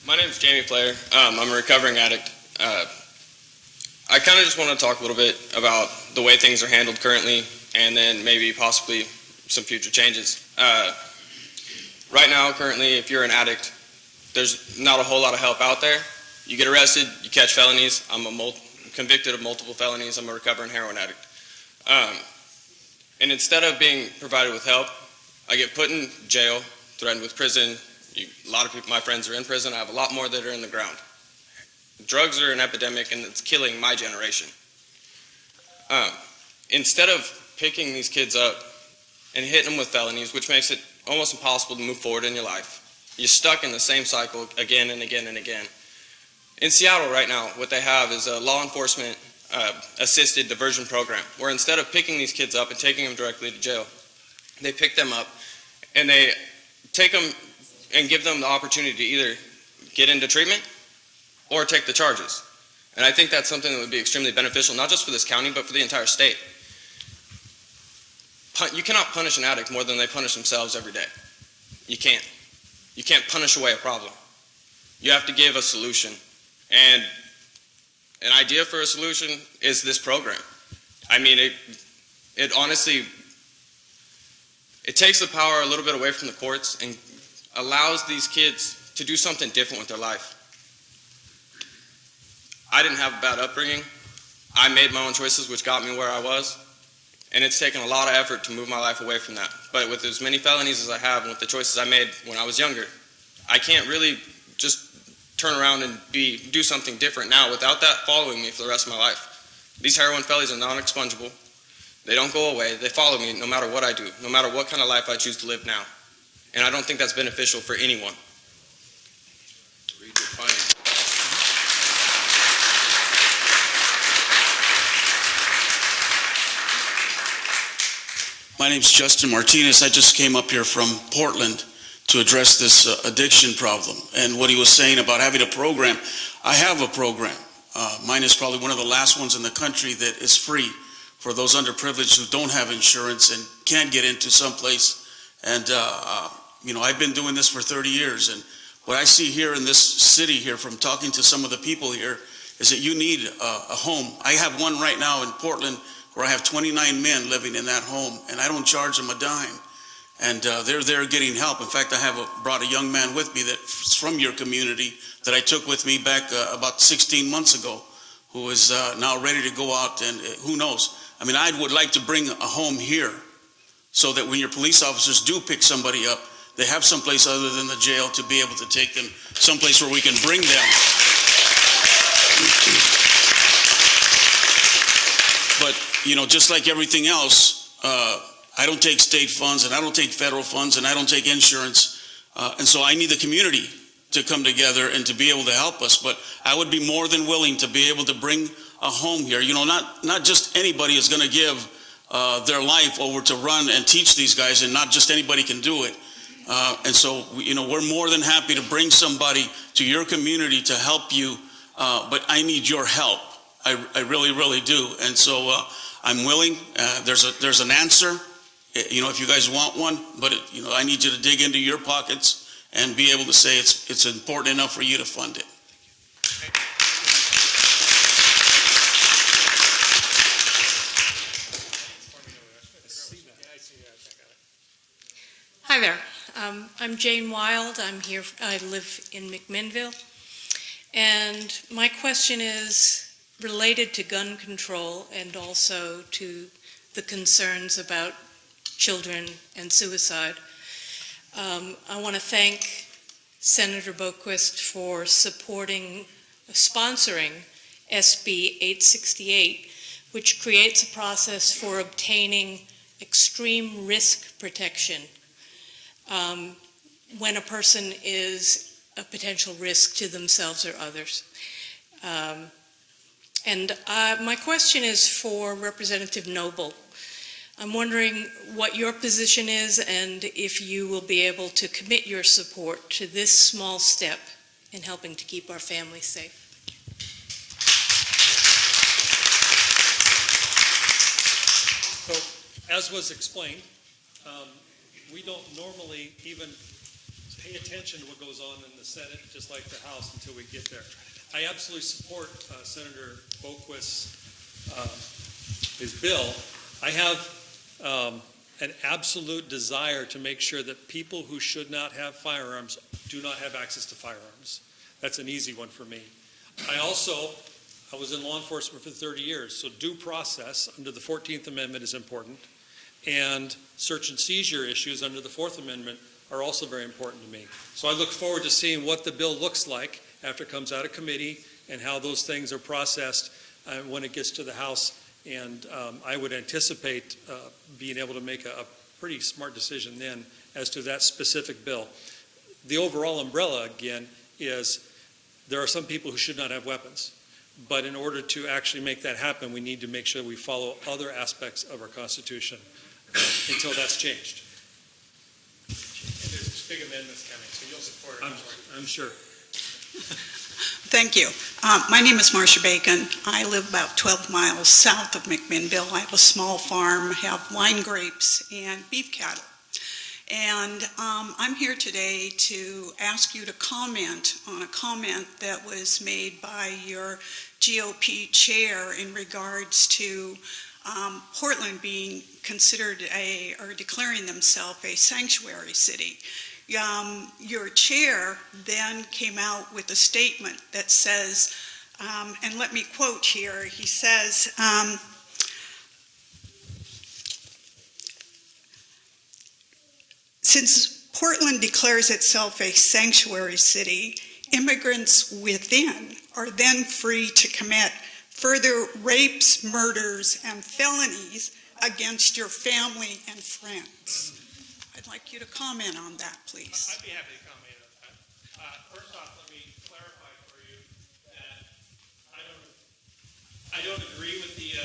My name is Jamie Player. I'm a recovering addict. I kind of just want to talk a little bit about the way things are handled currently and then maybe possibly some future changes. Right now, currently, if you're an addict, there's not a whole lot of help out there. You get arrested, you catch felonies. I'm convicted of multiple felonies. I'm a recovering heroin addict. And instead of being provided with help, I get put in jail, threatened with prison. A lot of people, my friends, are in prison. I have a lot more that are in the ground. Drugs are an epidemic, and it's killing my generation. Instead of picking these kids up and hitting them with felonies, which makes it almost impossible to move forward in your life, you're stuck in the same cycle again and again and again. In Seattle right now, what they have is a law enforcement assisted diversion program, where instead of picking these kids up and taking them directly to jail, they pick them up and they take them and give them the opportunity to either get into treatment or take the charges. And I think that's something that would be extremely beneficial, not just for this county, but for the entire state. You cannot punish an addict more than they punish themselves every day. You can't. You can't punish away a problem. You have to give a solution. And an idea for a solution is this program. I mean, it honestly, it takes the power a little bit away from the courts and allows these kids to do something different with their life. I didn't have a bad upbringing. I made my own choices, which got me where I was. And it's taken a lot of effort to move my life away from that. But with as many felonies as I have and with the choices I made when I was younger, I can't really just turn around and do something different now without that following me for the rest of my life. These heroin felonies are non-expungible. They don't go away. They follow me no matter what I do, no matter what kind of life I choose to live now. And I don't think that's beneficial for anyone. My name's Justin Martinez. I just came up here from Portland to address this addiction problem. And what he was saying about having a program, I have a program. Mine is probably one of the last ones in the country that is free for those underprivileged who don't have insurance and can't get into someplace. And, I've been doing this for 30 years. And what I see here in this city here from talking to some of the people here is that you need a home. I have one right now in Portland where I have 29 men living in that home, and I don't charge them a dime. And they're there getting help. In fact, I brought a young man with me that's from your community that I took with me back about 16 months ago, who is now ready to go out, and who knows. I mean, I would like to bring a home here so that when your police officers do pick somebody up, they have someplace other than the jail to be able to take them, someplace where we can bring them. But, you know, just like everything else, I don't take state funds, and I don't take federal funds, and I don't take insurance. And so I need the community to come together and to be able to help us. But I would be more than willing to be able to bring a home here. You know, not just anybody is going to give their life over to run and teach these guys, and not just anybody can do it. And so, you know, we're more than happy to bring somebody to your community to help you, but I need your help. I really, really do. And so I'm willing. There's an answer, you know, if you guys want one, but, you know, I need you to dig into your pockets and be able to say it's important enough for you to fund it. Hi there. I'm Jane Wild. I live in McMinnville. And my question is related to gun control and also to the concerns about children and suicide. I want to thank Senator Boquist for sponsoring SB 868, which creates a process for obtaining extreme risk protection when a person is a potential risk to themselves or others. And my question is for Representative Noble. I'm wondering what your position is and if you will be able to commit your support to this small step in helping to keep our families safe. So, as was explained, we don't normally even pay attention to what goes on in the Senate, just like the House, until we get there. I absolutely support Senator Boquist's his bill. I have an absolute desire to make sure that people who should not have firearms do not have access to firearms. That's an easy one for me. I was in law enforcement for 30 years, so due process under the 14th Amendment is important, and search and seizure issues under the 4th Amendment are also very important to me. So I look forward to seeing what the bill looks like after it comes out of committee and how those things are processed when it gets to the House. And I would anticipate being able to make a pretty smart decision then as to that specific bill. The overall umbrella, again, is there are some people who should not have weapons. But in order to actually make that happen, we need to make sure we follow other aspects of our Constitution until that's changed. And there's big amendments coming, so you'll support it. I'm sure. Thank you. My name is Marcia Bacon. I live about 12 miles south of McMinnville. I have a small farm, have wine grapes and beef cattle. And I'm here today to ask you to comment on a comment that was made by your GOP chair in regards to Portland being considered or declaring themselves a sanctuary city. Your chair then came out with a statement that says, and let me quote here, he says, since Portland declares itself a sanctuary city, immigrants within are then free to commit further rapes, murders, and felonies against your family and friends. I'd like you to comment on that, please. I'd be happy to comment on that. First off, let me clarify for you that I don't agree with the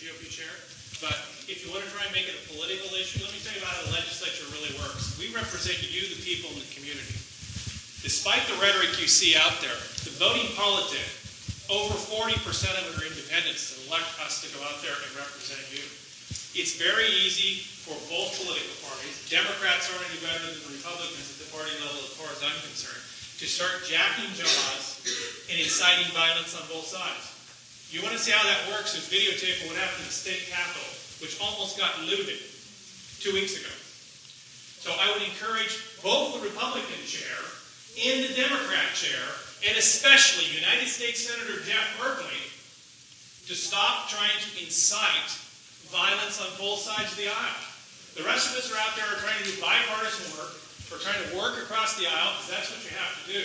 GOP chair, but if you want to try and make it a political issue, let me tell you about how the legislature really works. We represent you, the people, in the community. Despite the rhetoric you see out there, the voting politic, over 40% of it are independents that elect us to go out there and represent you. It's very easy for both political parties, Democrats aren't any better than Republicans at the party level as far as I'm concerned, to start jacking jaws and inciting violence on both sides. You want to see how that works? There's videotape of what happened in the state capitol, which almost got looted 2 weeks ago. So I would encourage both the Republican chair and the Democrat chair, and especially United States Senator Jeff Merkley, to stop trying to incite violence on both sides of the aisle. The rest of us are out there trying to do bipartisan work, for trying to work across the aisle, because that's what you have to do.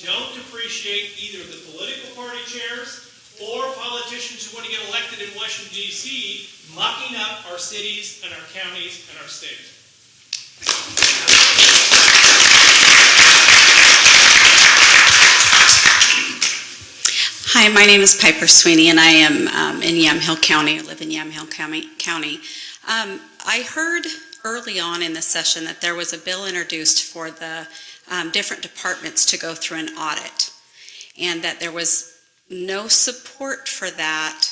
Don't depreciate either the political party chairs or politicians who want to get elected in Washington, D.C., mucking up our cities and our counties and our state. Hi, my name is Piper Sweeney, and I am in Yamhill County. I live in Yamhill County. I heard early on in the session that there was a bill introduced for the different departments to go through an audit, and that there was no support for that.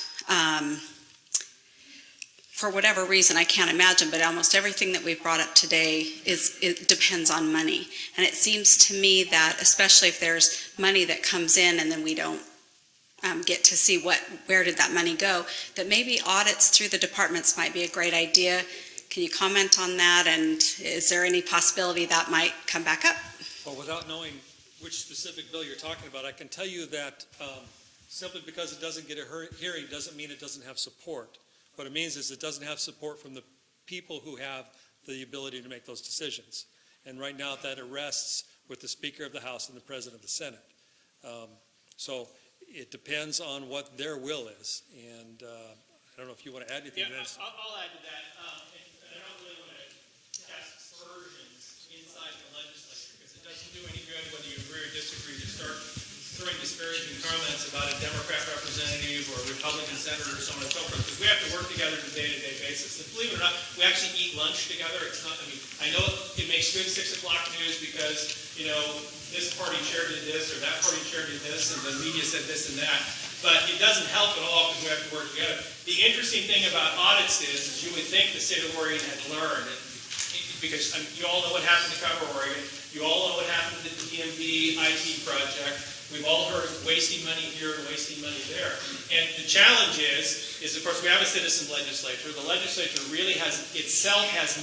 For whatever reason, I can't imagine, but almost everything that we've brought up today it depends on money. And it seems to me that, especially if there's money that comes in and then we don't get to see where did that money go, that maybe audits through the departments might be a great idea. Can you comment on that, and is there any possibility that might come back up? Well, without knowing which specific bill you're talking about, I can tell you that simply because it doesn't get a hearing doesn't mean it doesn't have support. What it means is it doesn't have support from the people who have the ability to make those decisions. And right now that rests with the Speaker of the House and the President of the Senate. So it depends on what their will is. And I don't know if you want to add anything to this. I'll add to that. And I don't really want to cast aspersions inside the legislature, because it doesn't do any good whether you agree or disagree to start throwing disparaging comments about a Democrat representative or a Republican senator or so on and so forth, because we have to work together on a day-to-day basis. And believe it or not, we actually eat lunch together. It's not, I know it makes good 6 o'clock news because, this party chair did this or that party chair did this and the media said this and that, but it doesn't help at all because we have to work together. The interesting thing about audits is you would think the state of Oregon had learned, because you all know what happened to Cover Oregon, you all know what happened to the DMV IT project. We've all heard of wasting money here and wasting money there. And the challenge is of course, we have a citizen legislature. The legislature really has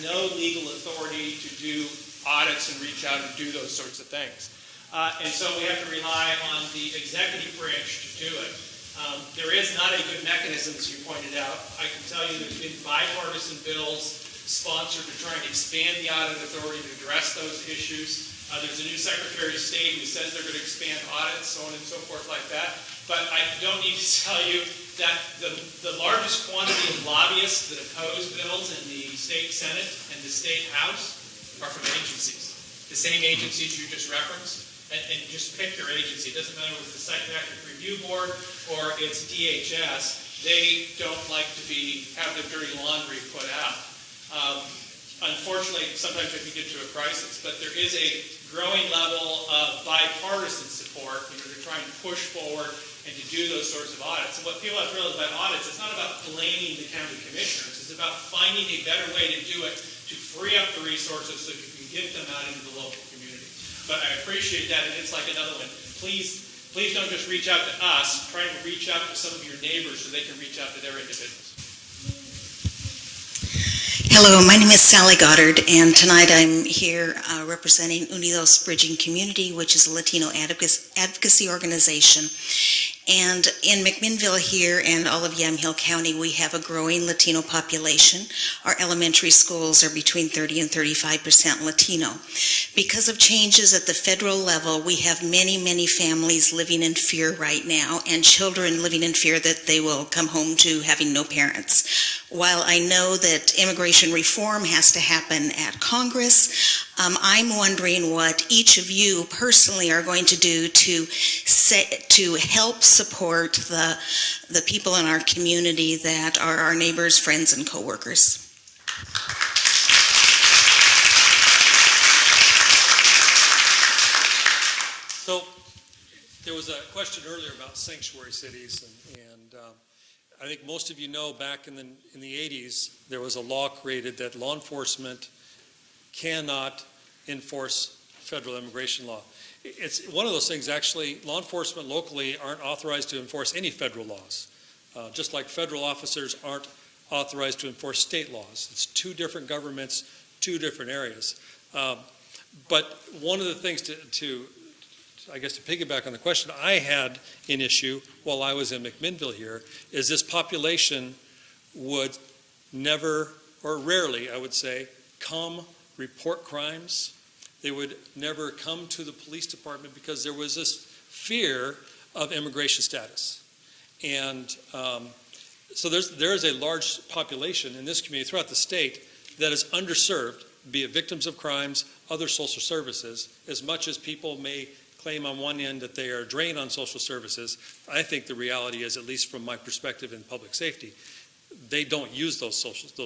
no legal authority to do audits and reach out and do those sorts of things. And so we have to rely on the executive branch to do it. There is not a good mechanism, as you pointed out. I can tell you there's been bipartisan bills sponsored to try and expand the audit authority to address those issues. There's a new Secretary of State who says they're going to expand audits, so on and so forth like that. But I don't need to tell you that the largest quantity of lobbyists that oppose bills in the state Senate and the state House are from agencies. The same agencies you just referenced. And just pick your agency. It doesn't matter if it's the Psychiatric Review Board or it's DHS. They don't like to have their dirty laundry put out. Unfortunately, sometimes it can get to a crisis, but there is a growing level of bipartisan support to try and push forward and to do those sorts of audits. And what people have to realize about audits, it's not about blaming the county commissioners. It's about finding a better way to do it to free up the resources so you can get them out into the local community. But I appreciate that, and it's like another one. Please don't just reach out to us. Try and reach out to some of your neighbors so they can reach out to their individuals. Hello, my name is Sally Goddard, and tonight I'm here representing Unidos Bridging Community, which is a Latino advocacy organization. And in McMinnville here and all of Yamhill County, we have a growing Latino population. Our elementary schools are between 30 and 35% Latino. Because of changes at the federal level, we have many, many families living in fear right now, and children living in fear that they will come home to having no parents. While I know that immigration reform has to happen at Congress, I'm wondering what each of you personally are going to do to help support the people in our community that are our neighbors, friends, and coworkers. So there was a question earlier about sanctuary cities, and I think most of you know back in the 80s there was a law created that law enforcement cannot enforce federal immigration law. It's one of those things, actually. Law enforcement locally aren't authorized to enforce any federal laws, just like federal officers aren't authorized to enforce state laws. It's two different governments, two different areas. But one of the things to piggyback on the question I had an issue while I was in McMinnville here is this population would never, or rarely, I would say, come report crimes. they would never come to the police department because there was this fear of immigration status. And so there is a large population in this community throughout the state that is underserved, be it victims of crimes, other social services. As much as people may claim on one end that they are drained on social services, I think the reality is, at least from my perspective in public safety, they don't use those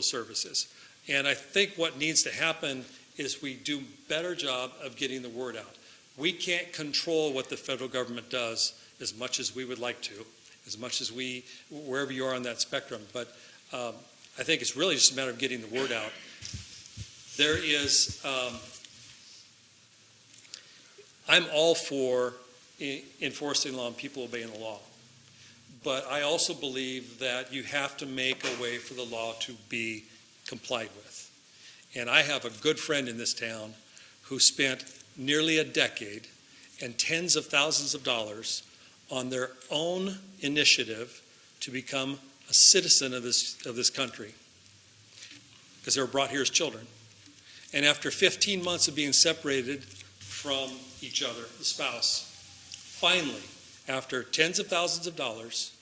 services. And I think what needs to happen is we do a better job of getting the word out. We can't control what the federal government does as much as we would like to, as much as wherever you are on that spectrum. But I think it's really just a matter of getting the word out. There is, I'm all for enforcing law and people obeying the law. But I also believe that you have to make a way for the law to be complied with. And I have a good friend in this town who spent nearly a decade and tens of thousands of dollars on their own initiative to become a citizen of this country, because they were brought here as children. And after 15 months of being separated from each other, the spouse, finally, after tens of thousands of dollars,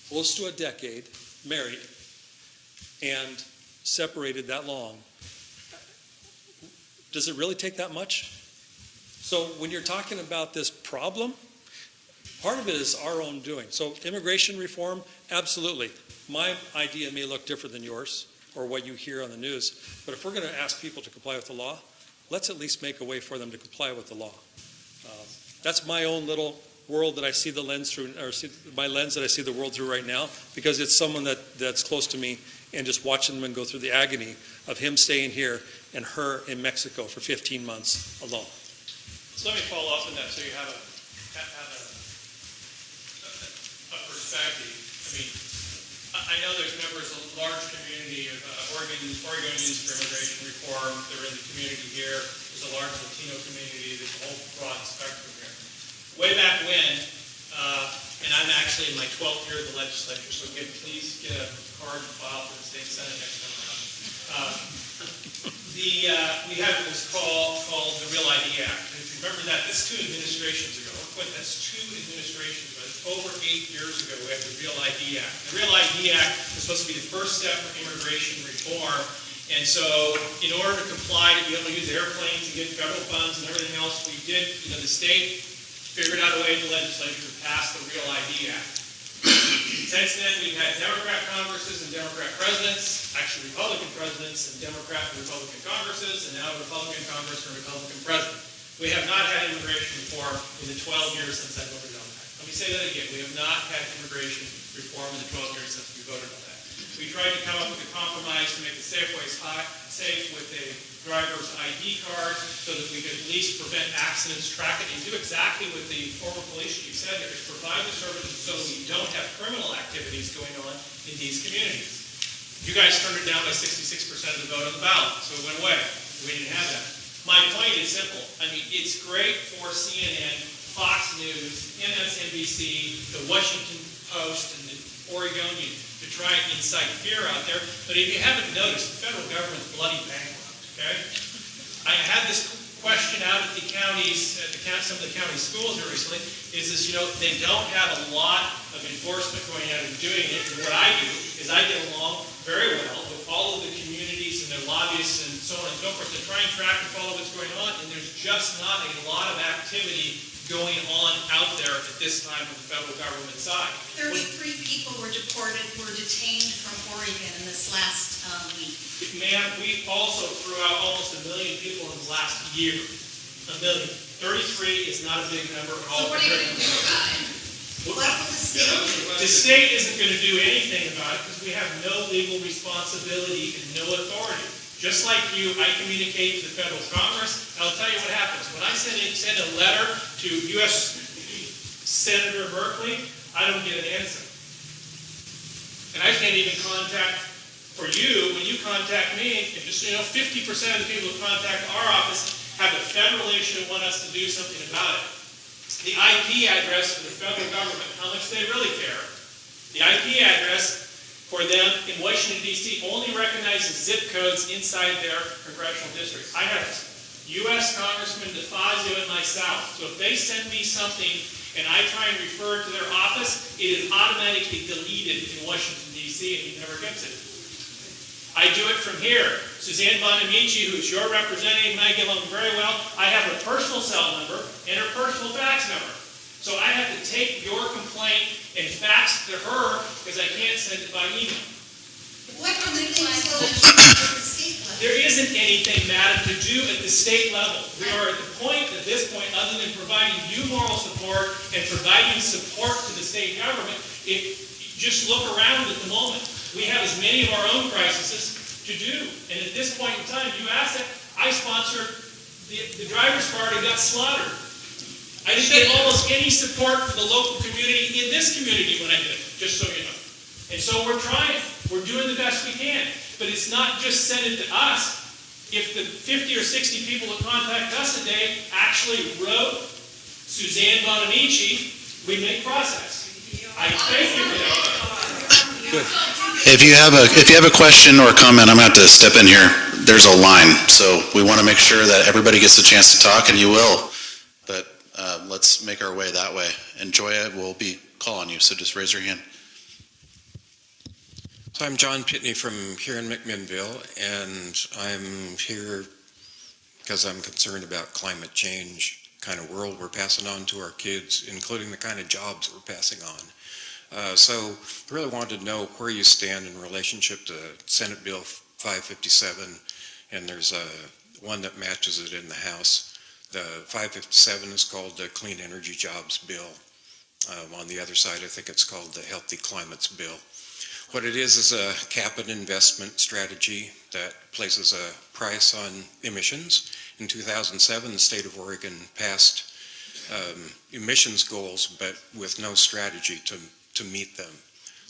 close to a decade, married, and separated that long, does it really take that much? So when you're talking about this problem, part of it is our own doing. So immigration reform, absolutely. My idea may look different than yours or what you hear on the news, but if we're going to ask people to comply with the law, let's at least make a way for them to comply with the law. That's my own little world that I see the lens through, or my lens that I see the world through right now, because it's someone that's close to me, and just watching them go through the agony of him staying here and her in Mexico for 15 months alone. So let me follow up on that so you have a perspective. I mean, I know there's members of a large community of Oregonians for immigration reform. They're in the community here. There's a large Latino community. There's a whole broad spectrum here. Way back when, and I'm actually in my 12th year of the legislature, so please get a card and file for the state senate next time around. We had what was called the Real ID Act. And if you remember that, that's 2 administrations ago. That's 2 administrations ago. It's over 8 years ago we had the Real ID Act. The Real ID Act was supposed to be the first step for immigration reform. And so in order to comply, to be able to use airplanes and get federal funds and everything else, we did, the state figured out a way in the legislature to pass the Real ID Act. Since then, we've had Democrat Congresses and Democrat presidents, actually Republican presidents and Democrat and Republican Congresses, and now a Republican Congress and a Republican president. We have not had immigration reform in the 12 years since I voted on that. Let me say that again. We have not had immigration reform in the 12 years since we voted on that. We tried to come up with a compromise to make the Safeways safe with a driver's ID card so that we could at least prevent accidents, track it, and do exactly what the former police chief said here, is provide the services so we don't have criminal activities going on in these communities. You guys turned it down by 66% of the vote on the ballot, so it went away. We didn't have that. My point is simple. I mean, it's great for CNN, Fox News, MSNBC, the Washington Post, and the Oregonian to try and incite fear out there. But if you haven't noticed, the federal government's bloody bankrupt, okay? I had this question out at the counties, some of the county schools here recently, is they don't have a lot of enforcement going out and doing it. And what I do is I get along very well with all of the communities and their lobbyists and so on and so forth to try and track and follow what's going on. And there's just not a lot of activity going on out there at this time on the federal government side. 33 people were detained from Oregon in this last week. Ma'am, we also threw out almost 1 million people in the last year. 1 million. 33 is not a big number at all. So what are you going to do about it? What will the state do? The state isn't going to do anything about it because we have no legal responsibility and no authority. Just like you, I communicate to the federal Congress. I'll tell you what happens. When I send a letter to U.S. Senator Berkeley, I don't get an answer. And I can't even contact, for you, when you contact me, if just 50% of the people who contact our office have a federal issue and want us to do something about it. The IP address for the federal government, how much they really care. The IP address for them in Washington, D.C. only recognizes zip codes inside their congressional district. I have U.S. Congressman DeFazio and myself. So if they send me something and I try and refer it to their office, it is automatically deleted in Washington, D.C., and he never gets it. I do it from here. Suzanne Bonamici, who's your representative, and I get along very well, I have her personal cell number and her personal fax number. So I have to take your complaint and fax it to her because I can't send it by email. What are the things that There isn't anything, madam, to do at the state level. We are at the point, at this point, other than providing you moral support and providing support to the state government, just look around at the moment. We have as many of our own crises to do. And at this point in time, you asked it, I sponsored the driver's party got slaughtered. I didn't get almost any support from the local community in this community when I did it, just so you know. And so we're trying. We're doing the best we can. But it's not just send it to us. If the 50 or 60 people that contact us a day actually wrote Suzanne Bonamici, we make process. I thank you for that. If you have a question or a comment, I'm going to have to step in here. There's a line, so we want to make sure that everybody gets a chance to talk, and you will. But let's make our way that way. And Joya will be calling you, so just raise your hand. So I'm John Pitney from here in McMinnville, and I'm here because I'm concerned about climate change, kind of world we're passing on to our kids, including the kind of jobs we're passing on. So I really wanted to know where you stand in relationship to Senate Bill 557, and there's one that matches it in the House. The 557 is called the Clean Energy Jobs Bill. On the other side, I think it's called the Healthy Climates Bill. What it is a cap and investment strategy that places a price on emissions. In 2007, the state of Oregon passed emissions goals, but with no strategy to meet them.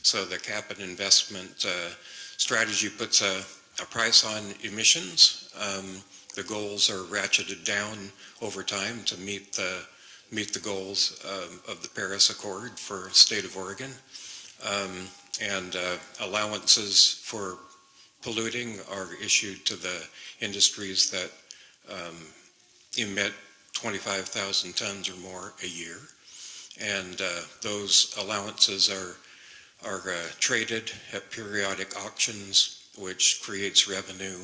So the cap and investment strategy puts a price on emissions. The goals are ratcheted down over time to meet the goals of the Paris Accord for the state of Oregon. And allowances for polluting are issued to the industries that emit 25,000 tons or more a year. And those allowances are traded at periodic auctions, which creates revenue.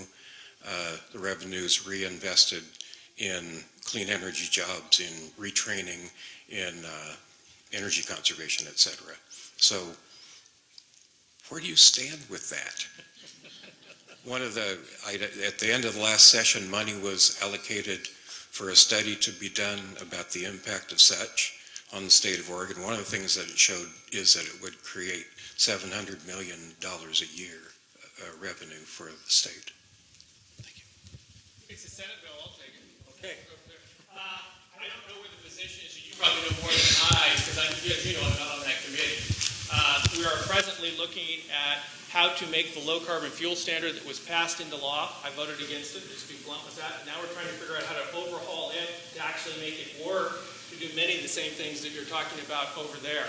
The revenue is reinvested in clean energy jobs, in retraining, in energy conservation, et cetera. So where do you stand with that? At the end of the last session, money was allocated for a study to be done about the impact of such on the state of Oregon. One of the things that it showed is that it would create $700 million a year revenue for the state. Thank you. It's a Senate bill, I'll take it. Okay. I don't know where the position is. You probably know more than I, because I'm not on that committee. We are presently looking at how to make the low-carbon fuel standard that was passed into law. I voted against it, just to be blunt with that. And now we're trying to figure out how to overhaul it to actually make it work to do many of the same things that you're talking about over there.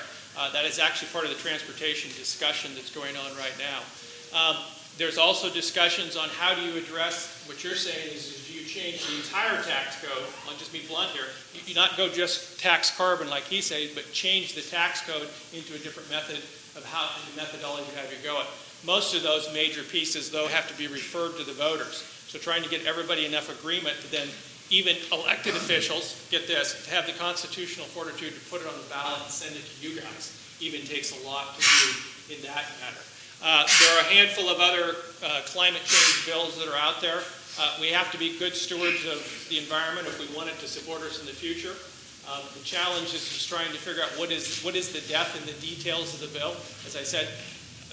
That is actually part of the transportation discussion that's going on right now. There's also discussions on how do you address, what you're saying is do you change the entire tax code? I'll just be blunt here. You do not go just tax carbon like he says, but change the tax code into a different method of how the methodology you have you go it. Most of those major pieces, though, have to be referred to the voters. So trying to get everybody enough agreement to then even elected officials, get this, to have the constitutional fortitude to put it on the ballot and send it to you guys even takes a lot to do in that matter. There are a handful of other climate change bills that are out there. We have to be good stewards of the environment if we want it to support us in the future. The challenge is just trying to figure out what is the depth and the details of the bill. As I said,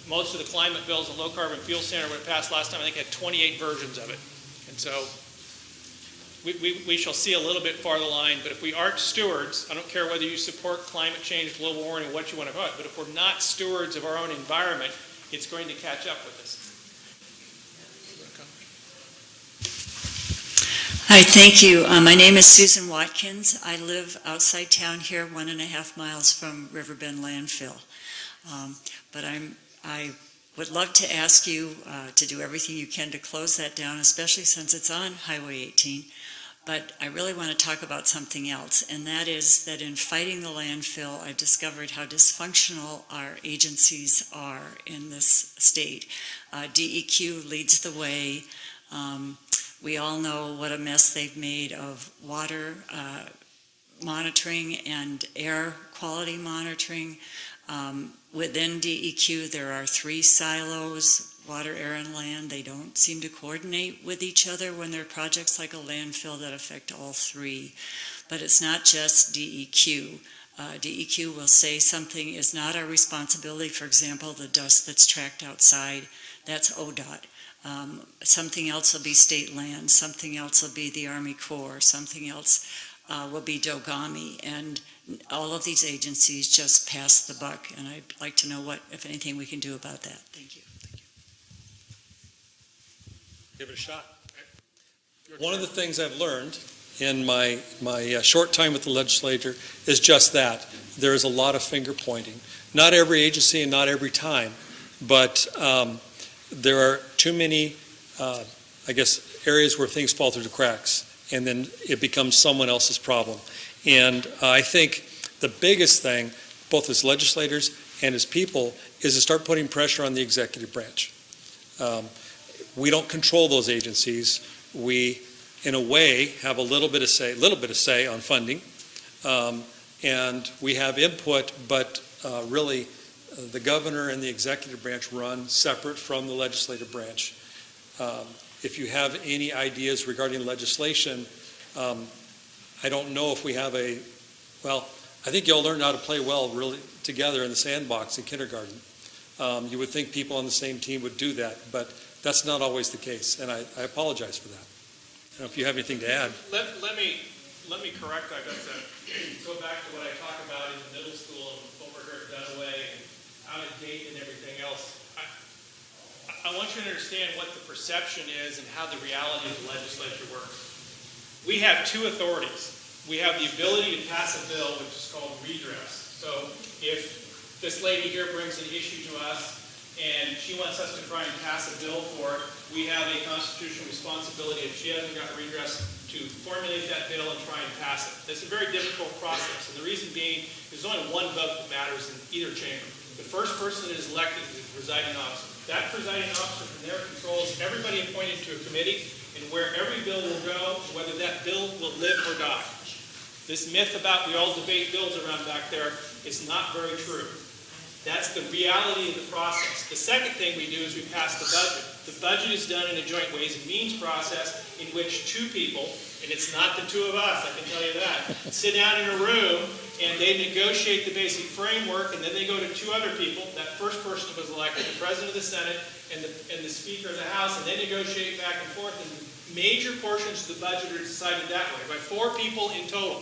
most of the climate bills, the low carbon fuel standard, when it passed last time, I think had 28 versions of it. And so we shall see a little bit farther line, but if we aren't stewards, I don't care whether you support climate change, global warming, or what you want to call it, but if we're not stewards of our own environment, it's going to catch up with us. Hi, thank you. My name is Susan Watkins. I live outside town here, 1.5 miles from Riverbend Landfill. But I would love to ask you to do everything you can to close that down, especially since it's on Highway 18. But I really want to talk about something else, and that is that in fighting the landfill, I've discovered how dysfunctional our agencies are in this state. DEQ leads the way. We all know what a mess they've made of water monitoring and air quality monitoring. Within DEQ, there are 3 silos, water, air, and land. They don't seem to coordinate with each other when there are projects like a landfill that affect all 3. But it's not just DEQ. DEQ will say something is not our responsibility. For example, the dust that's tracked outside, that's ODOT. Something else will be state land. Something else will be the Army Corps. Something else will be Dogami. And all of these agencies just pass the buck. And I'd like to know what, if anything, we can do about that. Thank you. Give it a shot. One of the things I've learned in my short time with the legislature is just that. There is a lot of finger pointing. Not every agency and not every time, but there are too many, areas where things fall through the cracks, and then it becomes someone else's problem. And I think the biggest thing, both as legislators and as people, is to start putting pressure on the executive branch. We don't control those agencies. We, in a way, have a little bit of say on funding, and we have input, but really the governor and the executive branch run separate from the legislative branch. If you have any ideas regarding legislation, I don't know if we have I think y'all learned how to play well really together in the sandbox in kindergarten. You would think people on the same team would do that, but that's not always the case, and I apologize for that. I don't know if you have anything to add. Let me correct, I guess, go back to what I talk about in the middle school and over here at Dunaway and out of date and everything else. I want you to understand what the perception is and how the reality of the legislature works. We have 2 authorities. We have the ability to pass a bill, which is called redress. So if this lady here brings an issue to us and she wants us to try and pass a bill for it, we have a constitutional responsibility, if she hasn't got redress, to formulate that bill and try and pass it. It's a very difficult process, and the reason being, there's only one vote that matters in either chamber. The first person that is elected is the presiding officer. That presiding officer from there controls everybody appointed to a committee and where every bill will go, whether that bill will live or die. This myth about we all debate bills around back there is not very true. That's the reality of the process. The second thing we do is we pass the budget. The budget is done in a joint Ways and Means process in which 2 people, and it's not the 2 of us, I can tell you that, sit down in a room and they negotiate the basic framework, and then they go to 2 other people. That first person was elected, the President of the Senate and the Speaker of the House, and they negotiate back and forth, and major portions of the budget are decided that way by 4 people in total.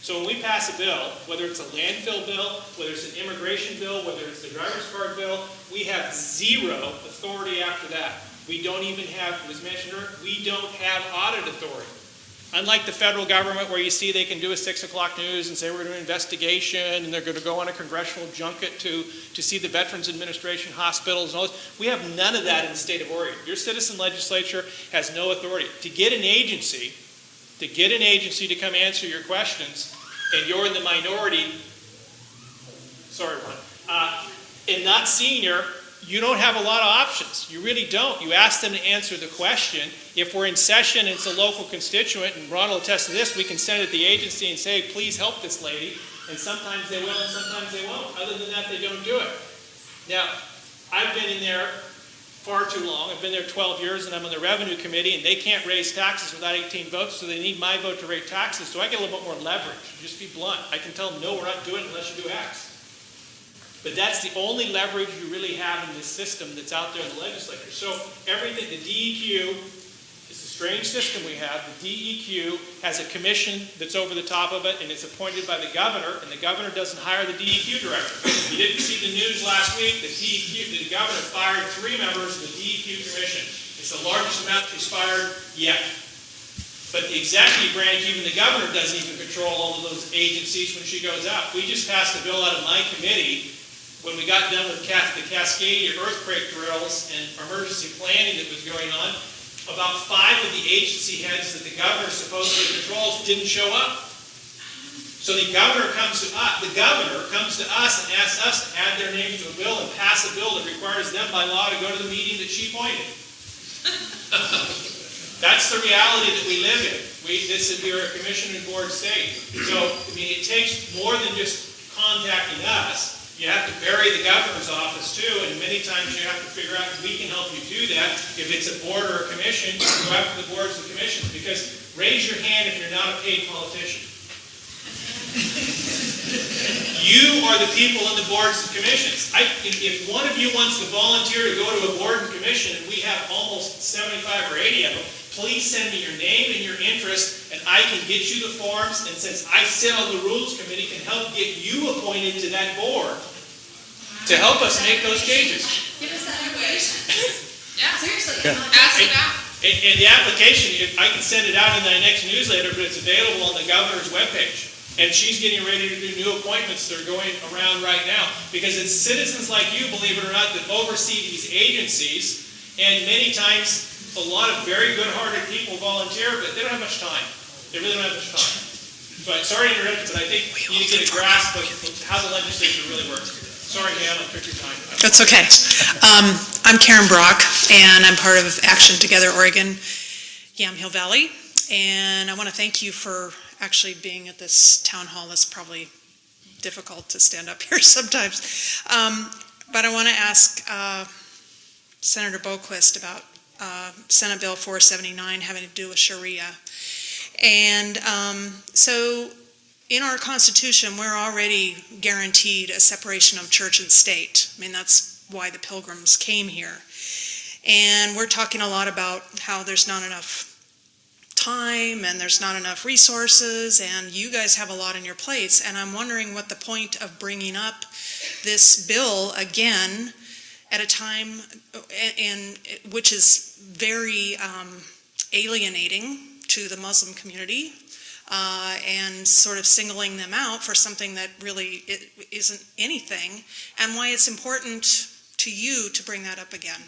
So when we pass a bill, whether it's a landfill bill, whether it's an immigration bill, whether it's the driver's card bill, we have 0 authority after that. We don't even have, it was mentioned earlier, we don't have audit authority. Unlike the federal government where you see they can do a 6 o'clock news and say we're doing an investigation and they're going to go on a congressional junket to see the Veterans Administration hospitals and all this, we have none of that in the state of Oregon. Your citizen legislature has no authority. To get an agency to come answer your questions, and you're in the minority, sorry, Ron, and not senior, you don't have a lot of options. You really don't. You ask them to answer the question. If we're in session and it's a local constituent, and Ron will attest to this, we can send it to the agency and say, please help this lady. And sometimes they will and sometimes they won't. Other than that, they don't do it. Now, I've been in there far too long. I've been there 12 years and I'm on the Revenue Committee, and they can't raise taxes without 18 votes, so they need my vote to raise taxes. So I get a little bit more leverage. Just be blunt. I can tell them, no, we're not doing it unless you do X. But that's the only leverage you really have in this system that's out there in the legislature. So everything, the DEQ, it's a strange system we have. The DEQ has a commission that's over the top of it, and it's appointed by the governor, and the governor doesn't hire the DEQ director. You didn't see the news last week. The governor fired 3 members of the DEQ commission. It's the largest amount she's fired yet. But the executive branch, even the governor, doesn't even control all of those agencies when she goes out. We just passed a bill out of my committee when we got done with the Cascadia earthquake drills and emergency planning that was going on. About 5 of the agency heads that the governor supposedly controls didn't show up. So the governor comes to us and asks us to add their names to a bill and pass a bill that requires them by law to go to the meeting that she pointed. That's the reality that we live in. We're a commission and board state. So, I mean, it takes more than just contacting us. You have to bury the governor's office too, and many times you have to figure out if we can help you do that. If it's a board or a commission, you go after the boards and commissions, because raise your hand if you're not a paid politician. You are the people in the boards and commissions. If one of you wants to volunteer to go to a board and commission, and we have almost 75 or 80 of them, please send me your name and your interest, and I can get you the forms, and since I sit on the Rules Committee, can help get you appointed to that board to help us make those changes. Give us that information. Yeah, seriously. Ask it out. And the application, I can send it out in the next newsletter, but it's available on the governor's webpage. And she's getting ready to do new appointments that are going around right now, because it's citizens like you, believe it or not, that oversee these agencies, and many times a lot of very good-hearted people volunteer, but they don't have much time. They really don't have much time. So sorry to interrupt, but I think you need to get a grasp of how the legislature really works. Sorry, ma'am, I took your time. That's okay. I'm Karen Brock, and I'm part of Action Together Oregon, Yamhill Valley, and I want to thank you for actually being at this town hall. It's probably difficult to stand up here sometimes. But I want to ask Senator Boquist about Senate Bill 479 having to do with Sharia. And so in our Constitution, we're already guaranteed a separation of church and state. I mean, that's why the Pilgrims came here. And we're talking a lot about how there's not enough time and there's not enough resources, and you guys have a lot on your plates, and I'm wondering what the point of bringing up this bill again at a time and which is very alienating to the Muslim community, and sort of singling them out for something that really isn't anything, and why it's important to you to bring that up again,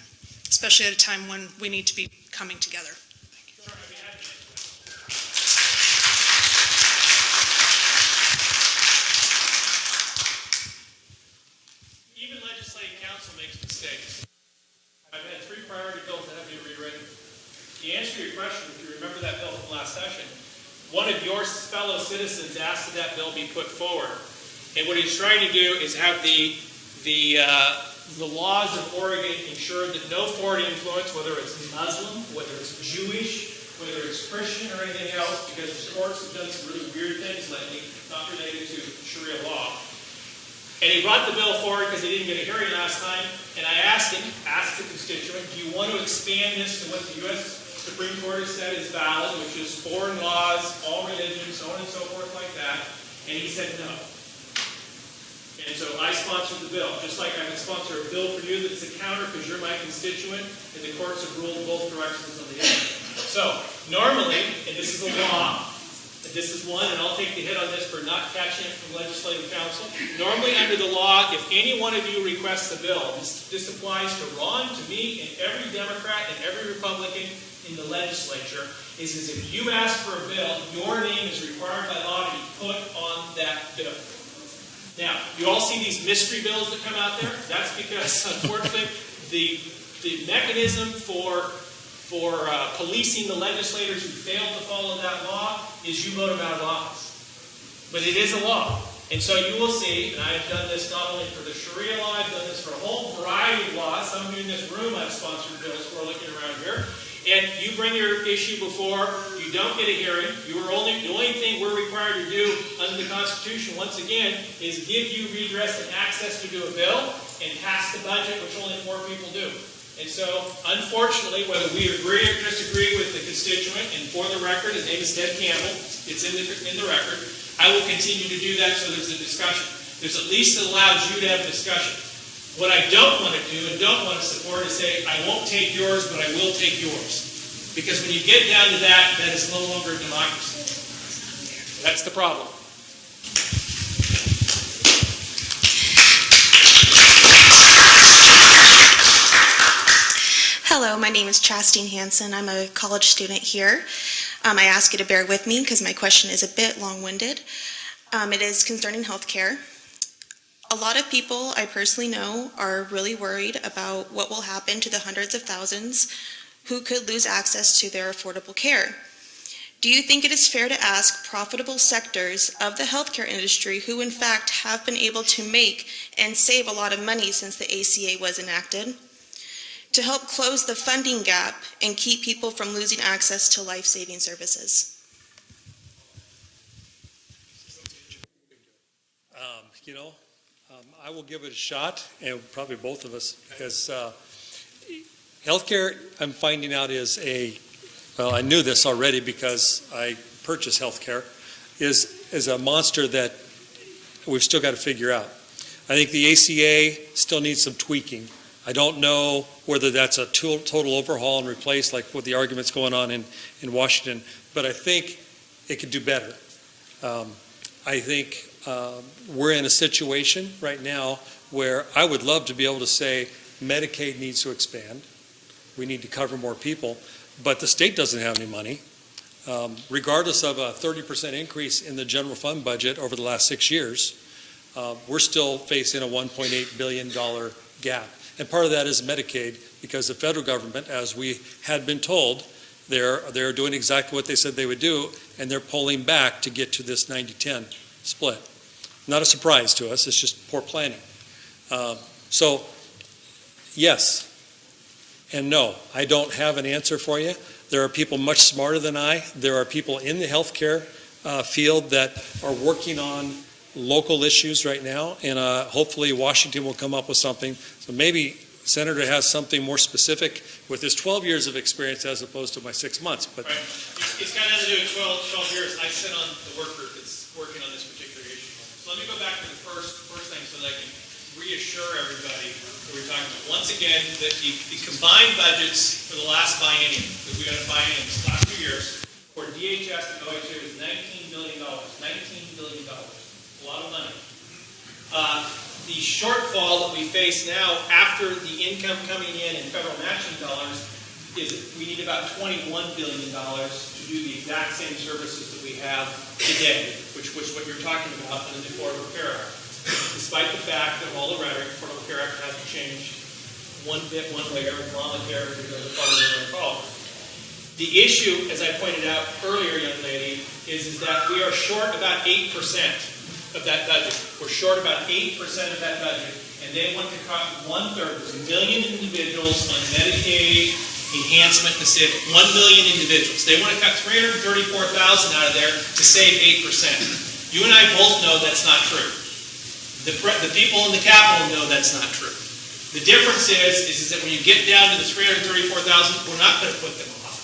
especially at a time when we need to be coming together. Even legislative council makes mistakes. I've had 3 priority bills that have to be rewritten. To answer your question, if you remember that bill from last session, one of your fellow citizens asked that that bill be put forward. And what he's trying to do is have the laws of Oregon ensure that no foreign influence, whether it's Muslim, whether it's Jewish, whether it's Christian or anything else, because the courts have done some really weird things lately, not related to Sharia law. And he brought the bill forward because he didn't get a hearing last time, and I asked the constituent, do you want to expand this to what the U.S. Supreme Court has said is valid, which is foreign laws, all religions, so on and so forth like that? And he said no. And so I sponsored the bill, just like I can sponsor a bill for you that's a counter because you're my constituent, and the courts have ruled both directions on the issue. So normally, and this is a law, this is one, and I'll take the hit on this for not catching it from legislative council. Normally under the law, if any one of you requests a bill, this applies to Ron, to me, and every Democrat and every Republican in the legislature, is if you ask for a bill, your name is required by law to be put on that bill. Now, you all see these mystery bills that come out there? That's because, unfortunately, the mechanism for policing the legislators who failed to follow that law is you vote them out of office. But it is a law. And so you will see, and I've done this not only for the Sharia law, I've done this for a whole variety of laws. Some of you in this room I've sponsored bills for looking around here. And you bring your issue before, you don't get a hearing. The only thing we're required to do under the Constitution, once again, is give you redress and access to do a bill and pass the budget, which only 4 people do. And so, unfortunately, whether we agree or disagree with the constituent, and for the record, his name is Ted Campbell, it's in the record, I will continue to do that so there's a discussion. There's at least it allows you to have a discussion. What I don't want to do and don't want to support is say, I won't take yours, but I will take yours. Because when you get down to that, that is no longer a democracy. That's the problem. Hello, my name is Chastine Hansen. I'm a college student here. I ask you to bear with me because my question is a bit long-winded. It is concerning healthcare. A lot of people I personally know are really worried about what will happen to the hundreds of thousands who could lose access to their affordable care. Do you think it is fair to ask profitable sectors of the healthcare industry who in fact have been able to make and save a lot of money since the ACA was enacted to help close the funding gap and keep people from losing access to life-saving services? I will give it a shot, and probably both of us, because healthcare, I'm finding out, is well, I knew this already because I purchased healthcare, is a monster that we've still got to figure out. I think the ACA still needs some tweaking. I don't know whether that's a total overhaul and replace, like what the argument's going on in Washington, but I think it could do better. I think we're in a situation right now where I would love to be able to say Medicaid needs to expand. We need to cover more people, but the state doesn't have any money. Regardless of a 30% increase in the general fund budget over the last 6 years, we're still facing a $1.8 billion gap. And part of that is Medicaid, because the federal government, as we had been told, they're doing exactly what they said they would do, and they're pulling back to get to this 90-10 split. Not a surprise to us, it's just poor planning. So, yes and no. I don't have an answer for you. There are people much smarter than I. There are people in the healthcare field that are working on local issues right now, and hopefully Washington will come up with something. So maybe Senator has something more specific with his 12 years of experience as opposed to my 6 months. But right. It's got nothing to do with 12 years. I sit on the work group that's working on this particular issue. So let me go back to the first thing so that I can reassure everybody that we're talking about. Once again, the combined budgets for the last biennium, because we got a biennium the last 2 years, for DHS and OHA is $19 billion. $19 billion. A lot of money. The shortfall that we face now after the income coming in federal matching dollars is we need about $21 billion to do the exact same services that we have today, which was what you're talking about in the Affordable Care Act. Despite the fact that all the rhetoric, the Affordable Care Act hasn't changed one bit, one layer, Obamacare, or the part of the call. The issue, as I pointed out earlier, young lady, is that we are short about 8% of that budget. We're short about 8% of that budget, and they want to cut 1/3. There's 1 million individuals on Medicaid enhancement in the state. 1 million individuals. They want to cut 334,000 out of there to save 8%. You and I both know that's not true. The people in the Capitol know that's not true. The difference is that when you get down to the 334,000, we're not going to put them off.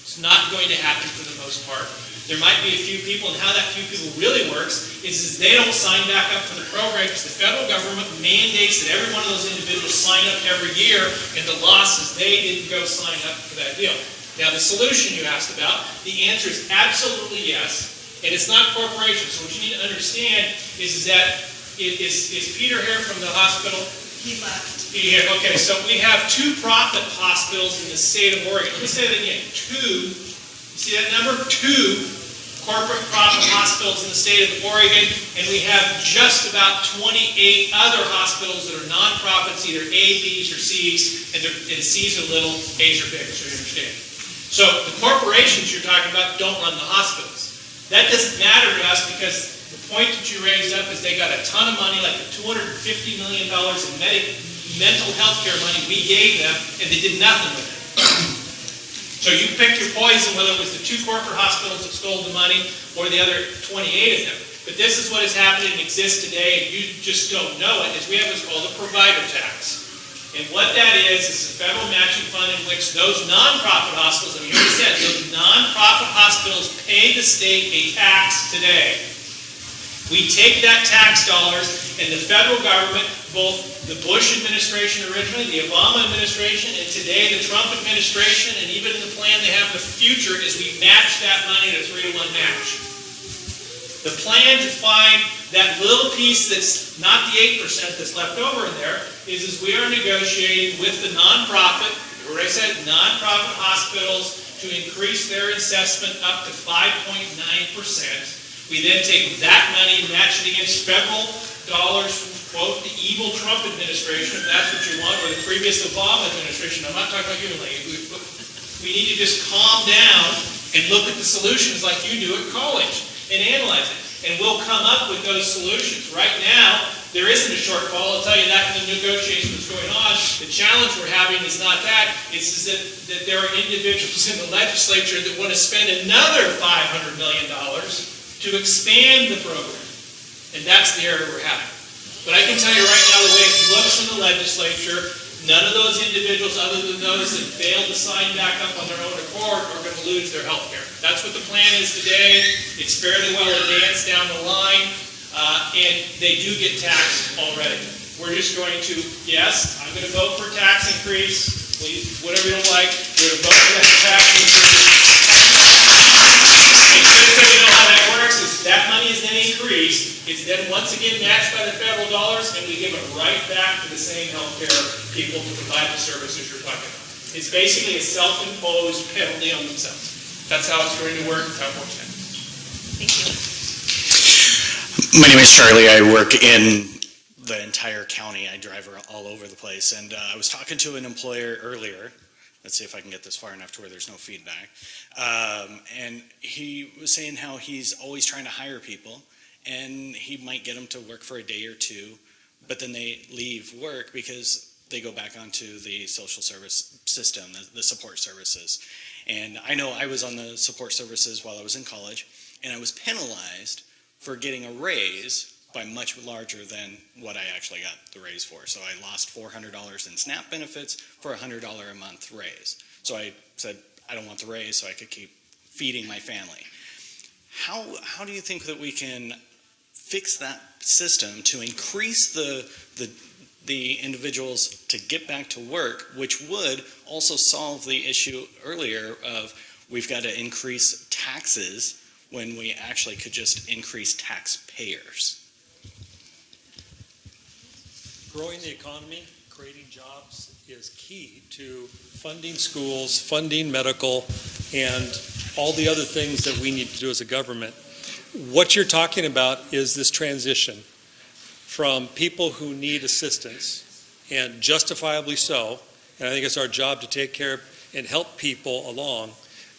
It's not going to happen for the most part. There might be a few people, and how that few people really works is they don't sign back up for the program because the federal government mandates that every one of those individuals sign up every year, and the loss is they didn't go sign up for that deal. Now, the solution you asked about, the answer is absolutely yes, and it's not corporations. So what you need to understand is that is Peter here from the hospital? He left. Okay, so we have 2 profit hospitals in the state of Oregon. Let me say that again. 2, you see that number? 2 corporate profit hospitals in the state of Oregon, and we have just about 28 other hospitals that are nonprofits, either A, B's, or C's, and C's are little, A's are big, so you understand. So the corporations you're talking about don't run the hospitals. That doesn't matter to us because the point that you raised up is they got a ton of money, like the $250 million in mental health care money we gave them, and they did nothing with it. So you pick your poison, whether it was the 2 corporate hospitals that stole the money or the other 28 of them. But this is what is happening and exists today, and you just don't know it, is we have what's called a provider tax. And what that is a federal matching fund in which those nonprofit hospitals, and you already said, those nonprofit hospitals pay the state a tax today. We take that tax dollars, and the federal government, both the Bush administration originally, the Obama administration, and today the Trump administration, and even the plan they have in the future, is we match that money at a 3-to-1 match. The plan to find that little piece that's not the 8% that's left over in there is we are negotiating with the nonprofit, where I said nonprofit hospitals to increase their assessment up to 5.9%. We then take that money and match it against federal dollars from, quote, the evil Trump administration, if that's what you want, or the previous Obama administration. I'm not talking about you, lady. We need to just calm down and look at the solutions like you do at college and analyze it. And we'll come up with those solutions. Right now, there isn't a shortfall. I'll tell you that in the negotiation that's going on. The challenge we're having is not that. It's that there are individuals in the legislature that want to spend another $500 million to expand the program. And that's the area we're having. But I can tell you right now, the way it looks in the legislature, none of those individuals, other than those that failed to sign back up on their own accord, are going to lose their health care. That's what the plan is today. It's fairly well advanced down the line, and they do get taxed already. We're just going to, yes, I'm going to vote for tax increase. Please, whatever you don't like, we're going to vote for that tax increase. And just so you know how that works, is that money is then increased. It's then once again matched by the federal dollars, and we give it right back to the same healthcare people to provide the services you're talking about. It's basically a self-imposed penalty on themselves. That's how it's going to work. That's how it works now. Thank you. My name is Charlie. I work in the entire county. I drive all over the place. And I was talking to an employer earlier. Let's see if I can get this far enough to where there's no feedback. And he was saying how he's always trying to hire people, and he might get them to work for a day or two, but then they leave work because they go back onto the social service system, the support services. And I know I was on the support services while I was in college, and I was penalized for getting a raise by much larger than what I actually got the raise for. So I lost $400 in SNAP benefits for a $100 a month raise. So I said, I don't want the raise so I could keep feeding my family. How do you think that we can fix that system to increase the individuals to get back to work, which would also solve the issue earlier of we've got to increase taxes when we actually could just increase taxpayers? Growing the economy, creating jobs is key to funding schools, funding medical, and all the other things that we need to do as a government. What you're talking about is this transition from people who need assistance, and justifiably so, and I think it's our job to take care of and help people along,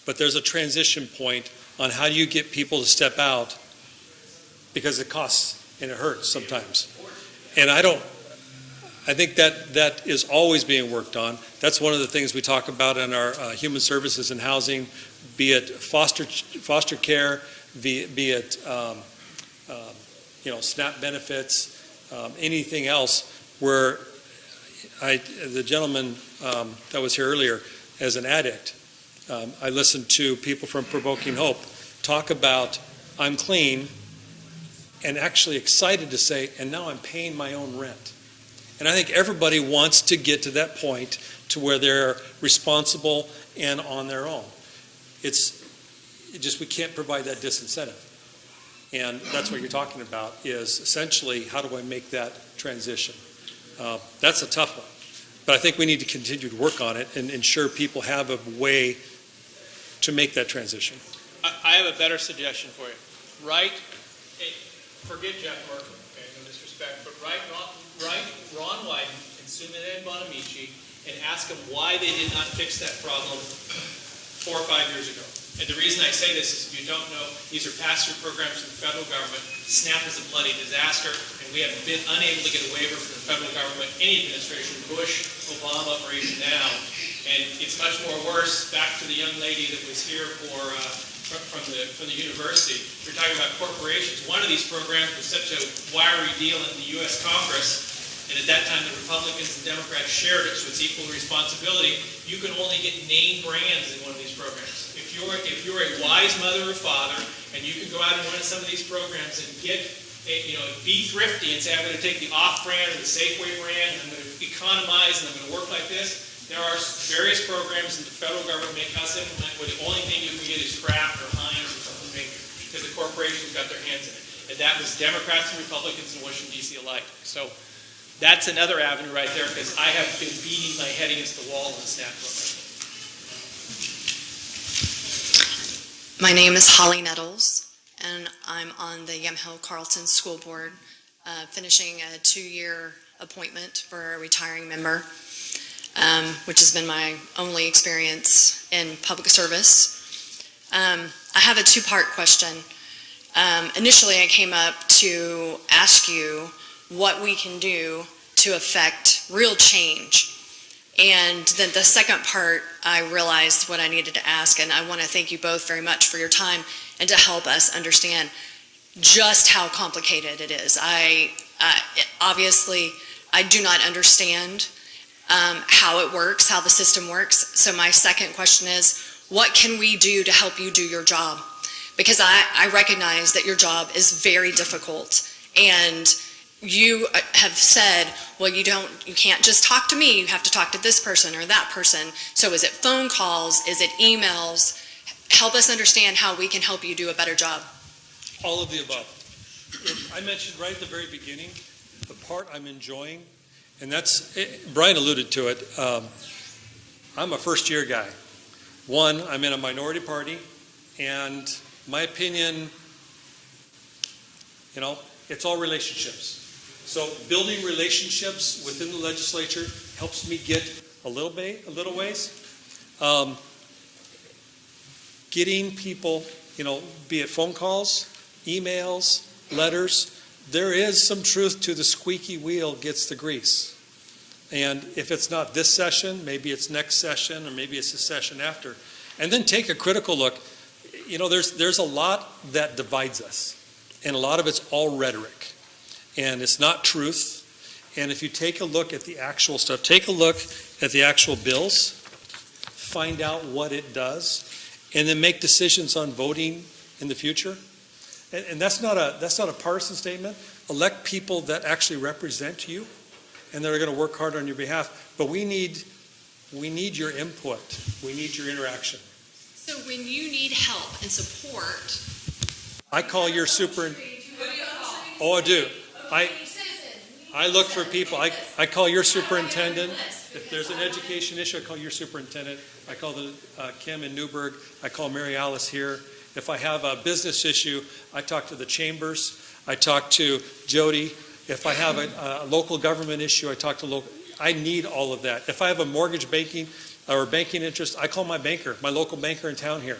but there's a transition point on how do you get people to step out, because it costs and it hurts sometimes. And I think that is always being worked on. That's one of the things we talk about in our human services and housing, be it foster care, be it SNAP benefits, anything else. Where the gentleman that was here earlier, as an addict, I listened to people from Provoking Hope talk about, I'm clean, and actually excited to say, and now I'm paying my own rent. And I think everybody wants to get to that point to where they're responsible and on their own. We can't provide that disincentive. And that's what you're talking about, is essentially how do I make that transition? That's a tough one. But I think we need to continue to work on it and ensure people have a way to make that transition. I have a better suggestion for you. Forget Jeff Merkel, okay, no disrespect, but write Ron Wyden and Sumida Bonamici and ask them why they did not fix that problem 4 or 5 years ago. And the reason I say this is, if you don't know, these are pass-through programs from the federal government. SNAP is a bloody disaster, and we have been unable to get a waiver from the federal government, any administration, Bush, Obama, or even now. And it's much more worse. Back to the young lady that was here from the university. We're talking about corporations. One of these programs was such a wiry deal in the U.S. Congress, and at that time the Republicans and Democrats shared it, so it's equal responsibility. You can only get name brands in one of these programs. If you're a wise mother or father, and you can go out and run some of these programs and be thrifty and say, I'm going to take the off-brand or the Safeway brand, and I'm going to economize, and I'm going to work like this. There are various programs that the federal government make us implement where the only thing you can get is Kraft or Heinz or something major, because the corporations got their hands in it. And that was Democrats and Republicans in Washington, D.C. alike. So that's another avenue right there, because I have been beating my head against the wall on the SNAP program. My name is Holly Nettles, and I'm on the Yamhill Carlton School Board, finishing a 2-year appointment for a retiring member, which has been my only experience in public service. I have a 2-part question. Initially, I came up to ask you what we can do to affect real change. And then the second part, I realized what I needed to ask, and I want to thank you both very much for your time and to help us understand just how complicated it is. Obviously, I do not understand how it works, how the system works. So my second question is, what can we do to help you do your job? Because I recognize that your job is very difficult, and you have said, well, you can't just talk to me, you have to talk to this person or that person. So is it phone calls? Is it emails? Help us understand how we can help you do a better job. All of the above. I mentioned right at the very beginning, the part I'm enjoying, and that's, Brian alluded to it, I'm a first-year guy. One, I'm in a minority party, and my opinion, it's all relationships. So building relationships within the legislature helps me get a little ways. Getting people, be it phone calls, emails, letters, there is some truth to the squeaky wheel gets the grease. And if it's not this session, maybe it's next session, or maybe it's the session after. And then take a critical look. There's a lot that divides us, and a lot of it's all rhetoric. And it's not truth. And if you take a look at the actual stuff, take a look at the actual bills, find out what it does, and then make decisions on voting in the future. And that's not a partisan statement. Elect people that actually represent you and that are going to work hard on your behalf. But we need your input. We need your interaction. So when you need help and support, I call your Oh, I do. I look for people. I call your superintendent. If there's an education issue, I call your superintendent. I call Kim in Newburgh. I call Mary Alice here. If I have a business issue, I talk to the chambers. I talk to Jody. If I have a local government issue, I talk to local. I need all of that. If I have a mortgage banking or banking interest, I call my banker, my local banker in town here,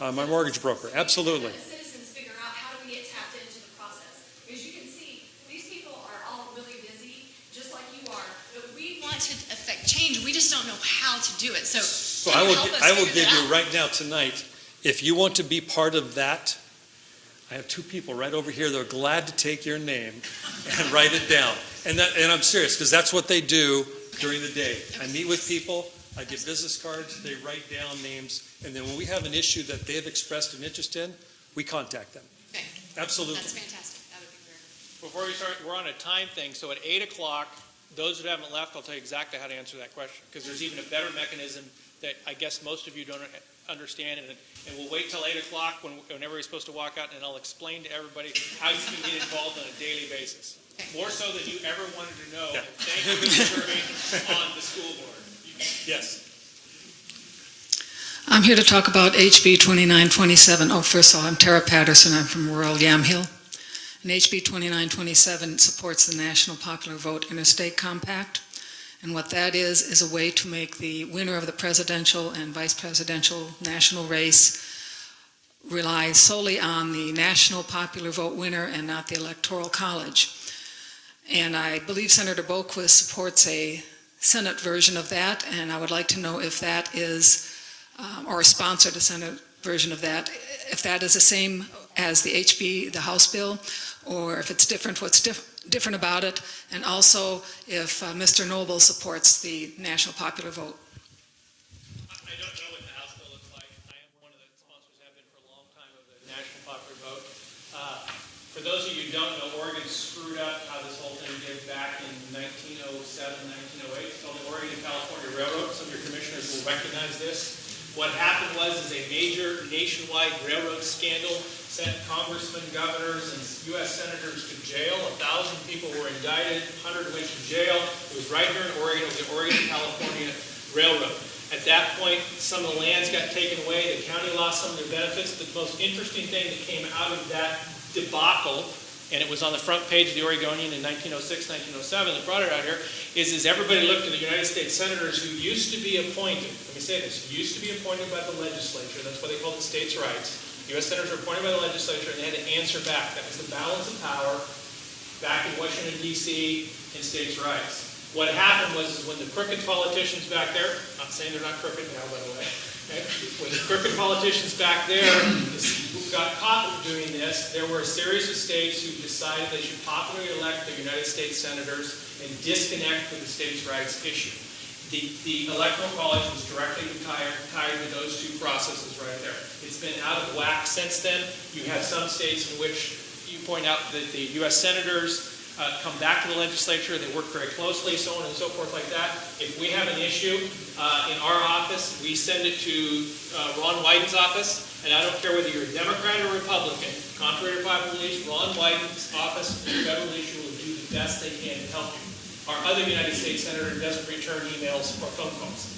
my mortgage broker. Absolutely. change. We just don't know how to do it. So I will give you right now tonight, if you want to be part of that, I have 2 people right over here that are glad to take your name and write it down. And I'm serious, because that's what they do during the day. I meet with people, I get business cards, they write down names, and then when we have an issue that they have expressed an interest in, we contact them. Okay. Absolutely. That's fantastic. That would be great. Before we start, we're on a time thing, so at 8 o'clock, those who haven't left, I'll tell you exactly how to answer that question, because there's even a better mechanism that I guess most of you don't understand, and we'll wait till 8 o'clock when everybody's supposed to walk out, and I'll explain to everybody how you can get involved on a daily basis. More so than you ever wanted to know. Yeah. Thank you for serving on the school board. Yes. I'm here to talk about HB 2927. Oh, first of all, I'm Tara Patterson. I'm from rural Yamhill. And HB 2927 supports the National Popular Vote Interstate Compact. And what that is a way to make the winner of the presidential and vice presidential national race rely solely on the national popular vote winner and not the Electoral College. And I believe Senator Boquist supports a Senate version of that, and I would like to know if that is, or sponsored a Senate version of that, if that is the same as the HB, the House bill, or if it's different, what's different about it, and also if Mr. Noble supports the national popular vote. I don't know what the House bill looks like. I am one of the sponsors, have been for a long time, of the national popular vote. For those of you who don't know, Oregon screwed up how this whole thing did back in 1907, 1908. It's called the Oregon and California Railroad. Some of your commissioners will recognize this. What happened was a major nationwide railroad scandal sent congressmen, governors, and U.S. senators to jail. 1,000 people were indicted, 100 went to jail. It was right here in Oregon. It was the Oregon and California Railroad. At that point, some of the lands got taken away, the county lost some of their benefits. The most interesting thing that came out of that debacle, and it was on the front page of the Oregonian in 1906, 1907 that brought it out here, is everybody looked at the United States senators who used to be appointed, let me say this, used to be appointed by the legislature, that's why they called it states' rights. U.S. senators were appointed by the legislature and they had to answer back. That was the balance of power back in Washington, D.C. and states' rights. What happened was when the crooked politicians back there, not saying they're not crooked now, by the way, okay? When the crooked politicians back there got caught doing this, there were a series of states who decided they should popularly elect their United States senators and disconnect with the states' rights issue. The Electoral College was directly tied to those two processes right there. It's been out of whack since then. You have some states in which you point out that the U.S. senators come back to the legislature, they work very closely, so on and so forth like that. If we have an issue in our office, we send it to Ron Wyden's office, and I don't care whether you're a Democrat or Republican. Contrary to popular belief, Ron Wyden's office on federal issue will do the best they can to help you. Our other United States senator doesn't return emails or phone calls.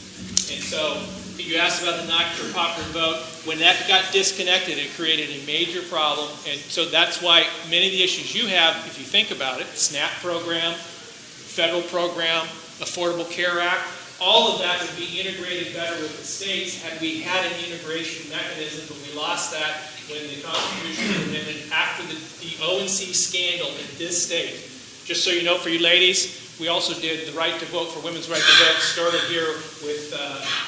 And so you asked about the not for popular vote. When that got disconnected, it created a major problem. And so that's why many of the issues you have, if you think about it, SNAP program, federal program, Affordable Care Act, all of that would be integrated better with the states had we had an integration mechanism, but we lost that when the Constitutional Amendment, after the ONC scandal in this state. Just so you know, for you ladies, we also did the right to vote for women's right to vote, started here with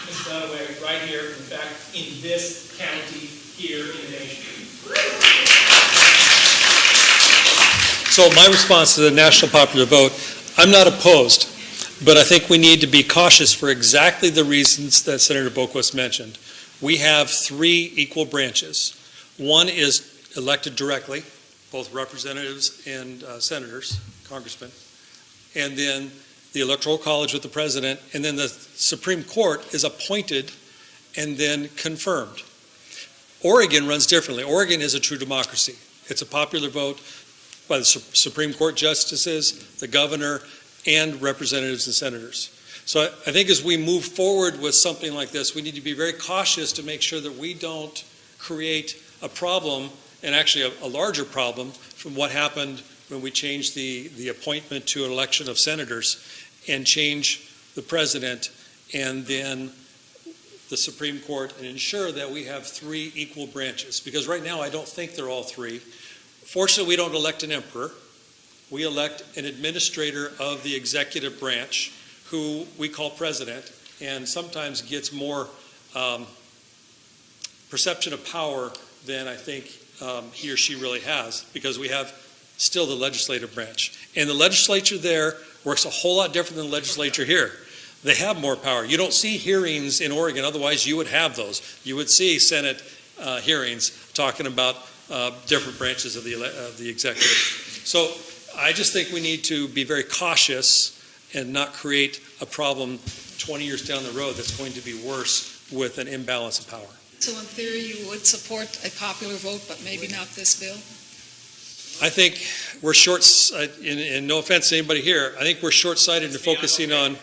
Ms. Dunaway, right here, in fact, in this county here in the nation. So my response to the national popular vote, I'm not opposed, but I think we need to be cautious for exactly the reasons that Senator Boquist mentioned. We have three equal branches. One is elected directly, both representatives and senators, congressmen, and then the Electoral College with the president, and then the Supreme Court is appointed and then confirmed. Oregon runs differently. Oregon is a true democracy. It's a popular vote by the Supreme Court justices, the governor, and representatives and senators. So I think as we move forward with something like this, we need to be very cautious to make sure that we don't create a problem, and actually a larger problem, from what happened when we changed the appointment to an election of senators and change the president and then the Supreme Court, and ensure that we have three equal branches. Because right now I don't think they're all three. Fortunately, we don't elect an emperor. We elect an administrator of the executive branch who we call president, and sometimes gets more perception of power than I think he or she really has, because we have still the legislative branch. And the legislature there works a whole lot different than the legislature here. They have more power. You don't see hearings in Oregon, otherwise you would have those. You would see Senate hearings talking about different branches of the executive. So I just think we need to be very cautious and not create a problem 20 years down the road that's going to be worse with an imbalance of power. So in theory, you would support a popular vote, but maybe not this bill? I think we're and no offense to anybody here, I think we're short-sighted in focusing on,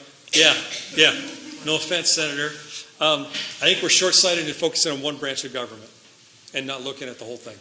no offense, Senator. I think we're short-sighted in focusing on one branch of government and not looking at the whole thing.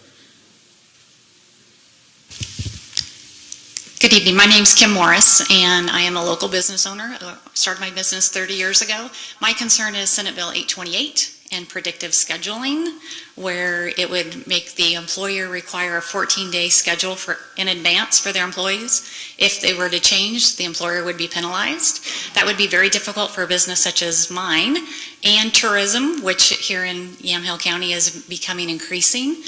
Good evening. My name's Kim Morris, and I am a local business owner. I started my business 30 years ago. My concern is Senate Bill 828 and predictive scheduling, where it would make the employer require a 14-day schedule in advance for their employees. If they were to change, the employer would be penalized. That would be very difficult for a business such as mine, and tourism, which here in Yamhill County is becoming increasing.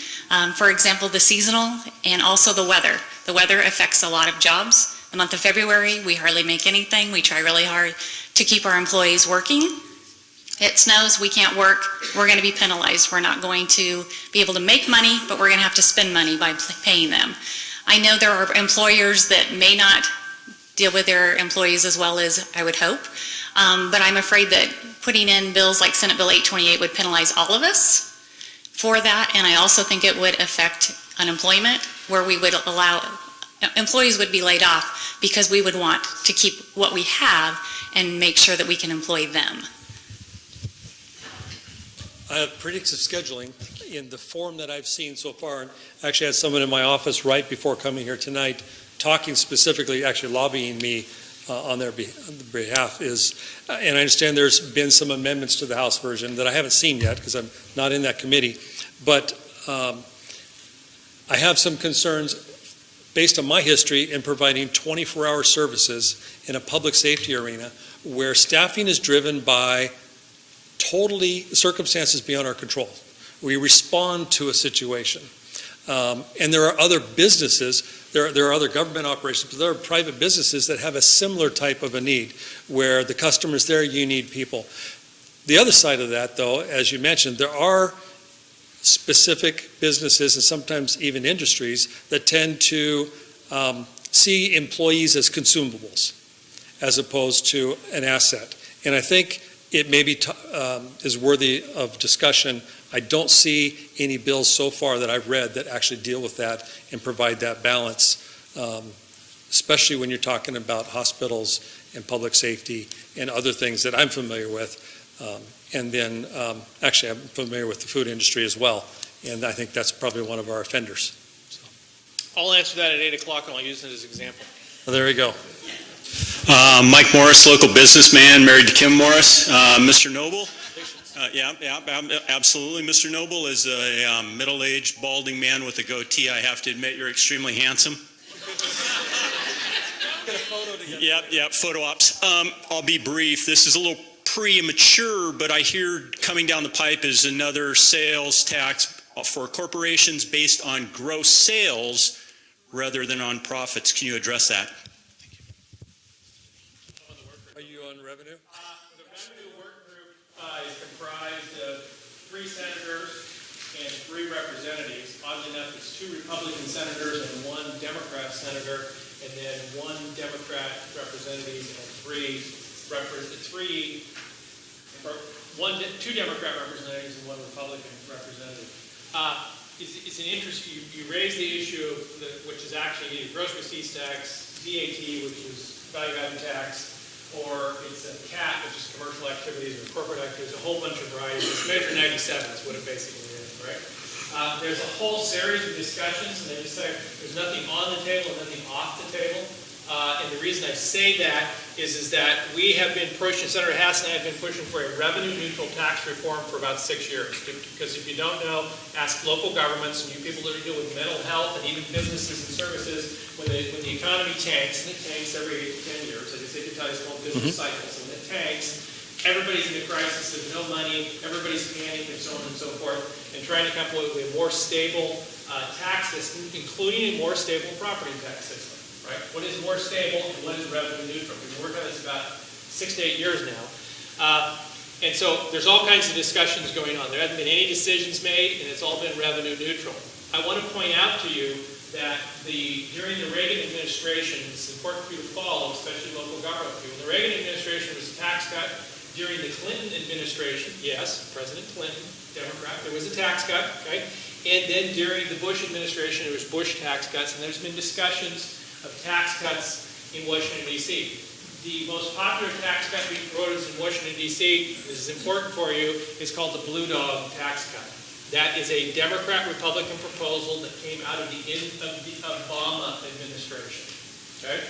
For example, the seasonal and also the weather. The weather affects a lot of jobs. The month of February, we hardly make anything. We try really hard to keep our employees working. It snows, we can't work, we're going to be penalized. We're not going to be able to make money, but we're going to have to spend money by paying them. I know there are employers that may not deal with their employees as well as I would hope, but I'm afraid that putting in bills like Senate Bill 828 would penalize all of us for that, and I also think it would affect unemployment, where we would allow employees would be laid off because we would want to keep what we have and make sure that we can employ them. predictive scheduling in the form that I've seen so far, and I actually had someone in my office right before coming here tonight talking specifically, actually lobbying me on their behalf is, and I understand there's been some amendments to the House version that I haven't seen yet because I'm not in that committee, but I have some concerns based on my history in providing 24-hour services in a public safety arena where staffing is driven by totally circumstances beyond our control. We respond to a situation. And there are other businesses, there are other government operations, but there are private businesses that have a similar type of a need where the customer's there, you need people. The other side of that, though, as you mentioned, there are specific businesses and sometimes even industries that tend to see employees as consumables as opposed to an asset. And I think it maybe is worthy of discussion. I don't see any bills so far that I've read that actually deal with that and provide that balance, especially when you're talking about hospitals and public safety and other things that I'm familiar with. And then, actually, I'm familiar with the food industry as well, and I think that's probably one of our offenders. I'll answer that at 8 o'clock, and I'll use it as an example. Well, there we go. Mike Morris, local businessman, married to Kim Morris. Mr. Noble? Yeah, absolutely. Mr. Noble is a middle-aged, balding man with a goatee. I have to admit, you're extremely handsome. Get a photo together. Yep, photo ops. I'll be brief. This is a little premature, but I hear coming down the pipe is another sales tax for corporations based on gross sales rather than on profits. Can you address that? Are you on revenue? The revenue work group is comprised of 3 senators and 3 representatives. Oddly enough, it's 2 Republican senators and 1 Democrat senator, and then 1 Democrat representative and 2 Democrat representatives and 1 Republican representative. It's an interest. You raise the issue of which is actually either gross receipts tax, VAT, which is value-added tax, or it's a CAT, which is commercial activities or corporate activities, a whole bunch of varieties. It's Measure 97 is what it basically is, right? There's a whole series of discussions, and they just say there's nothing on the table and nothing off the table. And the reason I say that is that we have been pushing, Senator Hass and I have been pushing for a revenue-neutral tax reform for about 6 years. Because if you don't know, ask local governments and you people that are dealing with mental health and even businesses and services, when the economy tanks, and it tanks every 10 years, I guess they can tell you it's called business cycles, and it tanks, everybody's in a crisis, there's no money, everybody's panicked, and so on and so forth, and trying to come up with a more stable tax system, including a more stable property tax system. Right? What is more stable and what is revenue neutral? We've been working on this about 6 to 8 years now. And so there's all kinds of discussions going on. There haven't been any decisions made, and it's all been revenue neutral. I want to point out to you that during the Reagan administration, it's important for you to follow, especially local government people. The Reagan administration was a tax cut. During the Clinton administration, yes, President Clinton, Democrat, there was a tax cut, okay? And then during the Bush administration, there was Bush tax cuts, and there's been discussions of tax cuts in Washington, D.C. The most popular tax cut being proposed in Washington, D.C., this is important for you, is called the Blue Dog tax cut. That is a Democrat-Republican proposal that came out of the Obama administration. Okay?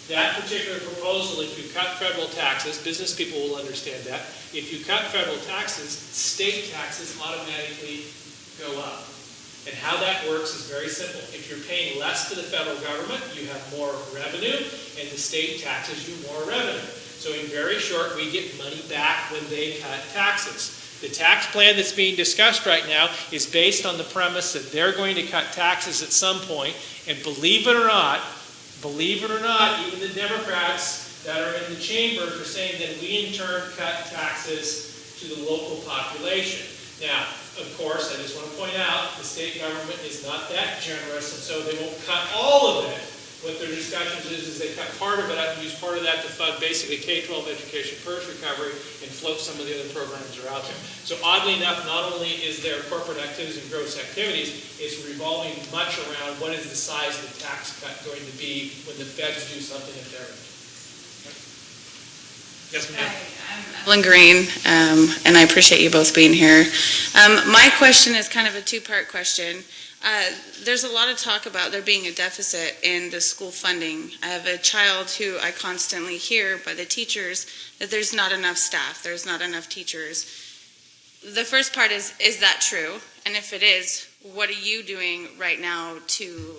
That particular proposal, if you cut federal taxes, business people will understand that, if you cut federal taxes, state taxes automatically go up. And how that works is very simple. If you're paying less to the federal government, you have more revenue, and the state taxes you more revenue. So in very short, we get money back when they cut taxes. The tax plan that's being discussed right now is based on the premise that they're going to cut taxes at some point, and believe it or not, even the Democrats that are in the chambers are saying that we in turn cut taxes to the local population. Now, of course, I just want to point out, the state government is not that generous, and so they won't cut all of it. What their discussions is they cut part of it out and use part of that to fund basically K-12 education, PERS recovery, and float some of the other programs that are out there. So oddly enough, not only is there corporate activities and gross activities, it's revolving much around what is the size of the tax cut going to be when the feds do something at their end. Yes, ma'am. Evelyn Green, and I appreciate you both being here. My question is kind of a two-part question. There's a lot of talk about there being a deficit in the school funding. I have a child who I constantly hear by the teachers that there's not enough staff, there's not enough teachers. The first part is that true? And if it is, what are you doing right now to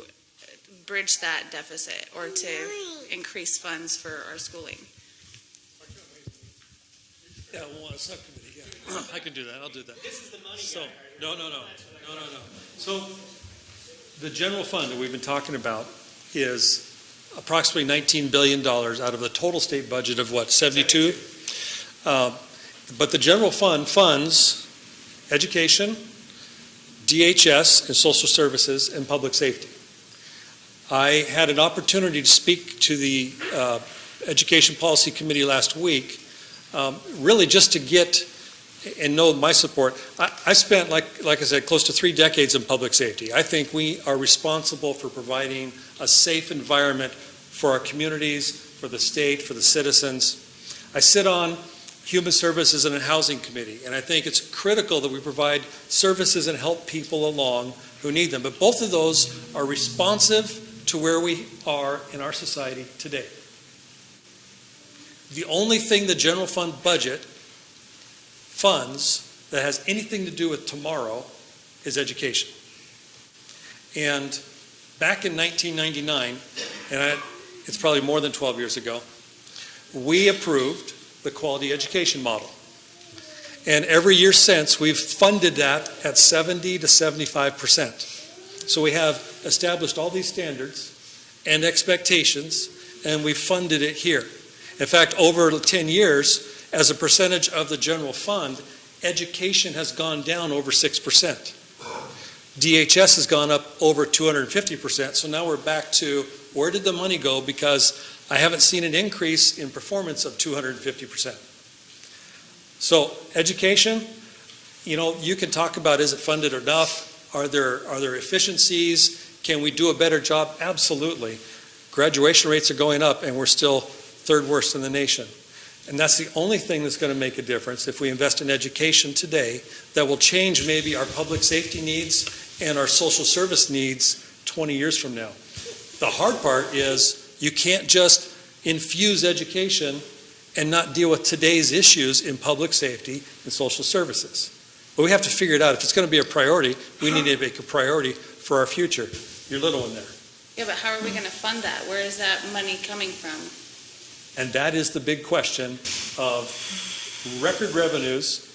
bridge that deficit or to increase funds for our schooling? Yeah, we'll want a subcommittee, yeah. I can do that, I'll do that. This is the money So, guy. no. So, the general fund that we've been talking about is approximately $19 billion out of the total state budget of what, 72? But the general fund funds education, DHS, and social services, and public safety. I had an opportunity to speak to the Education Policy Committee last week, really just to get and know my support. I spent, like I said, close to 3 decades in public safety. I think we are responsible for providing a safe environment for our communities, for the state, for the citizens. I sit on Human Services and a Housing Committee, and I think it's critical that we provide services and help people along who need them. But both of those are responsive to where we are in our society today. The only thing the general fund budget funds that has anything to do with tomorrow is education. And back in 1999, and it's probably more than 12 years ago, we approved the quality education model. And every year since, we've funded that at 70 to 75%. So we have established all these standards and expectations, and we've funded it here. In fact, over 10 years, as a percentage of the general fund, education has gone down over 6%. DHS has gone up over 250%, so now we're back to where did the money go, because I haven't seen an increase in performance of 250%. So education, you can talk about is it funded enough? Are there efficiencies? Can we do a better job? Absolutely. Graduation rates are going up and we're still 3rd worst in the nation. And that's the only thing that's going to make a difference if we invest in education today that will change maybe our public safety needs and our social service needs 20 years from now. The hard part is you can't just infuse education and not deal with today's issues in public safety and social services. But we have to figure it out. If it's going to be a priority, we need to make a priority for our future. Your little one there. Yeah, but how are we going to fund that? Where is that money coming from? And that is the big question of record revenues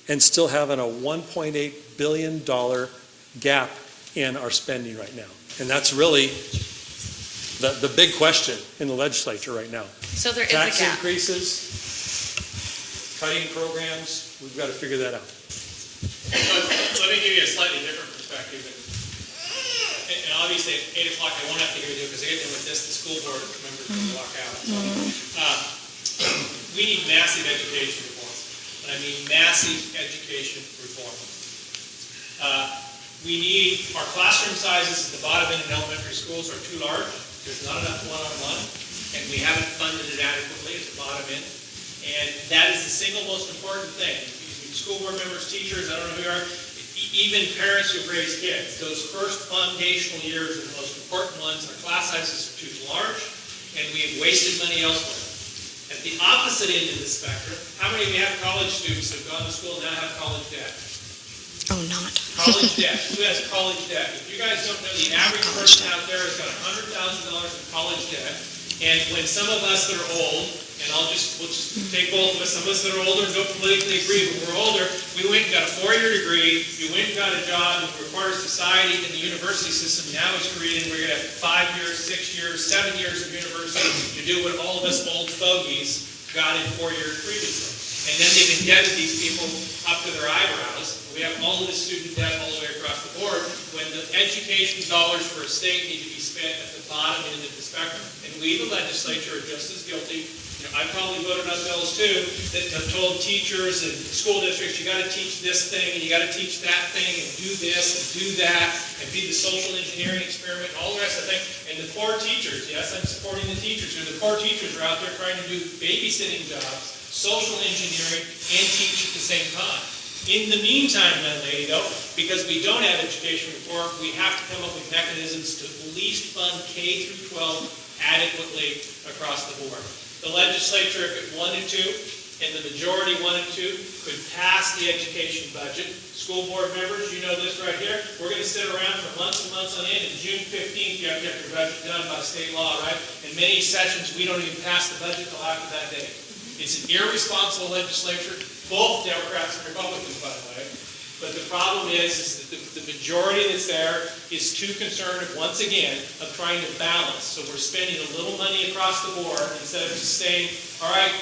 and still having a $1.8 billion gap in our spending right now. And that's really the big question in the legislature right now. So there is a gap. Tax increases, cutting programs, we've got to figure that out. Let me give you a slightly different perspective. And obviously at 8 o'clock I won't have to give you because I get done with this, the school board members will walk out. We need massive education reform. And I mean massive education reform. We need, our classroom sizes at the bottom end in elementary schools are too large. There's not enough one-on-one, and we haven't funded it adequately at the bottom end. And that is the single most important thing. School board members, teachers, I don't know who you are, even parents who've raised kids, those first foundational years are the most important ones. Our class sizes are too large, and we have wasted money elsewhere. At the opposite end of the spectrum, how many of you have college students who have gone to school and now have college debt? Oh, not. College debt. Who has college debt? If you guys don't know, the average person out there has got $100,000 in college debt. And when some of us that are old, and we'll just take both of us, some of us that are older and don't politically agree, but we're older, we went and got a 4-year degree, you went and got a job, and we're part of society, and the university system now is created, we're going to have 5 years, 6 years, 7 years of university to do what all of us old fogies got in 4 years previously. And then they've indebted these people up to their eyebrows. We have all of this student debt all the way across the board, when the education dollars for a state need to be spent at the bottom end of the spectrum. And we, the legislature, are just as guilty. I probably voted on bills too that have told teachers and school districts, you got to teach this thing and you got to teach that thing and do this and do that and be the social engineering experiment and all the rest of the thing. And the poor teachers, yes, I'm supporting the teachers. The poor teachers are out there trying to do babysitting jobs, social engineering, and teach at the same time. In the meantime, young lady, though, because we don't have education reform, we have to come up with mechanisms to at least fund K through 12 adequately across the board. The legislature, if it wanted to, and the majority wanted to, could pass the education budget. School board members, you know this right here. We're going to sit around for months and months on end, and June 15th, you have to get your budget done by state law, right? In many sessions, we don't even pass the budget till after that date. It's an irresponsible legislature, both Democrats and Republicans, by the way. But the problem is that the majority that's there is too concerned, once again, of trying to balance. So we're spending a little money across the board instead of just saying, all right,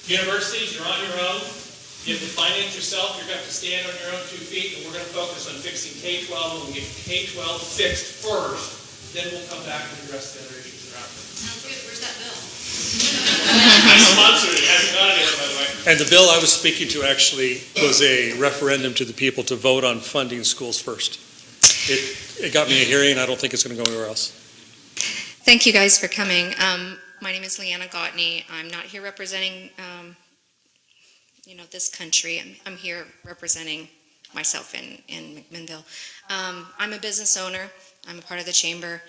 universities, you're on your own. You have to finance yourself. You're going to have to stand on your own 2 feet, and we're going to focus on fixing K-12. When we get K-12 fixed first, then we'll come back and address the other issues around it. Sounds good. Where's that bill? I sponsored it. It hasn't gone anywhere, by the way. And the bill I was speaking to actually was a referendum to the people to vote on funding schools first. It got me a hearing. I don't think it's going to go anywhere else. Thank you guys for coming. My name is Leanna Gottney. I'm not here representing, this country. I'm here representing myself in McMinnville. I'm a business owner. I'm a part of the chamber.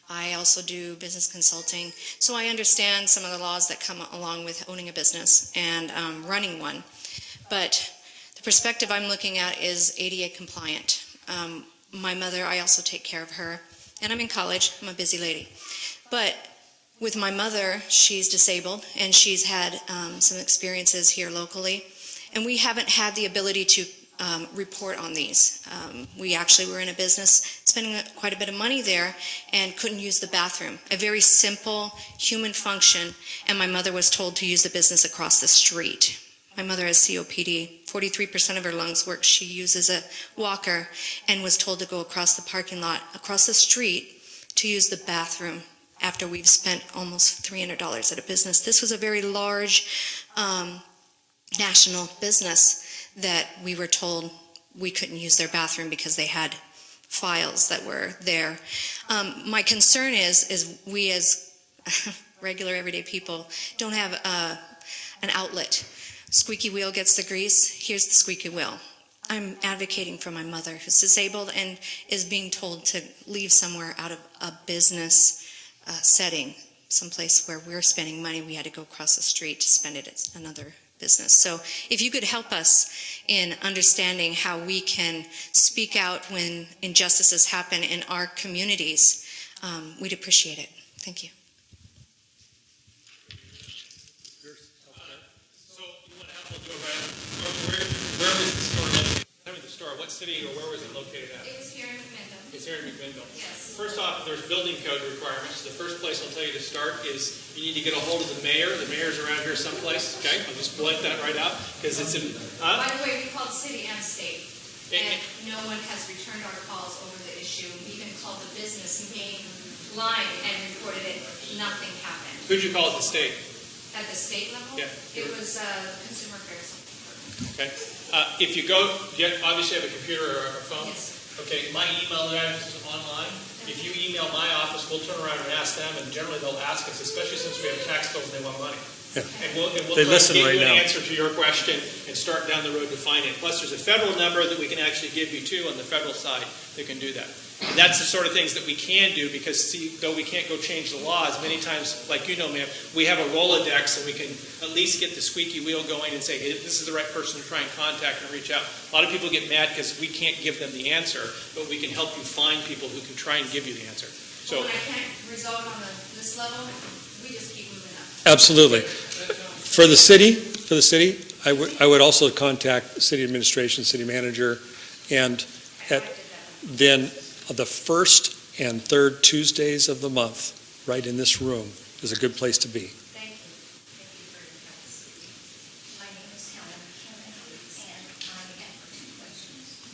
I also do business consulting, so I understand some of the laws that come along with owning a business and running one. But the perspective I'm looking at is ADA compliant. My mother, I also take care of her, and I'm in college. I'm a busy lady. But with my mother, she's disabled, and she's had some experiences here locally, and we haven't had the ability to report on these. We actually were in a business spending quite a bit of money there and couldn't use the bathroom. A very simple human function, and my mother was told to use the business across the street. My mother has COPD. 43% of her lungs work. She uses a walker and was told to go across the parking lot, across the street, to use the bathroom after we've spent almost $300 at a business. This was a very large national business that we were told we couldn't use their bathroom because they had files that were there. My concern is we as regular everyday people don't have an outlet. Squeaky wheel gets the grease, here's the squeaky wheel. I'm advocating for my mother who's disabled and is being told to leave somewhere out of a business setting, someplace where we're spending money. We had to go across the street to spend it at another business. So if you could help us in understanding how we can speak out when injustices happen in our communities, we'd appreciate it. Thank you. So you want to help we'll go around. Where was the store located? Tell me the store. What city or where was it located at? It was here in McMinnville. It's here in McMinnville. Yes. First off, there's building code requirements. The first place I'll tell you to start is you need to get a hold of the mayor. The mayor's around here someplace. Okay, I'll just blank that right out because it's in. By the way, we called city and state, and no one has returned our calls over the issue. We even called the business main line and reported it. Nothing happened. Who'd you call at the state? At the state level? Yeah. It was Consumer Affairs. Okay. If you go, you obviously have a computer or a phone. Yes. Okay. My email address is online. If you email my office, we'll turn around and ask them, and generally they'll ask us, especially since we have tax bills and they want money. Yeah. And we'll They try listen to give right you an now. answer to your question and start down the road to find it. Plus, there's a federal number that we can actually give you too on the federal side that can do that. And that's the sort of things that we can do because, see, though we can't go change the laws, many times, like you know, ma'am, we have a Rolodex and we can at least get the squeaky wheel going and say, hey, this is the right person to try and contact and reach out. A lot of people get mad because we can't give them the answer, but we can help you find people who can try and give you the answer. So, when I can't resolve on this level, we just keep moving up. Absolutely. For the city, I would also contact city administration, city manager, and then the first and third Tuesdays of the month, right in this room, is a good place to be. Thank you. Thank you for your comments. My name is Helen and I have 2 questions.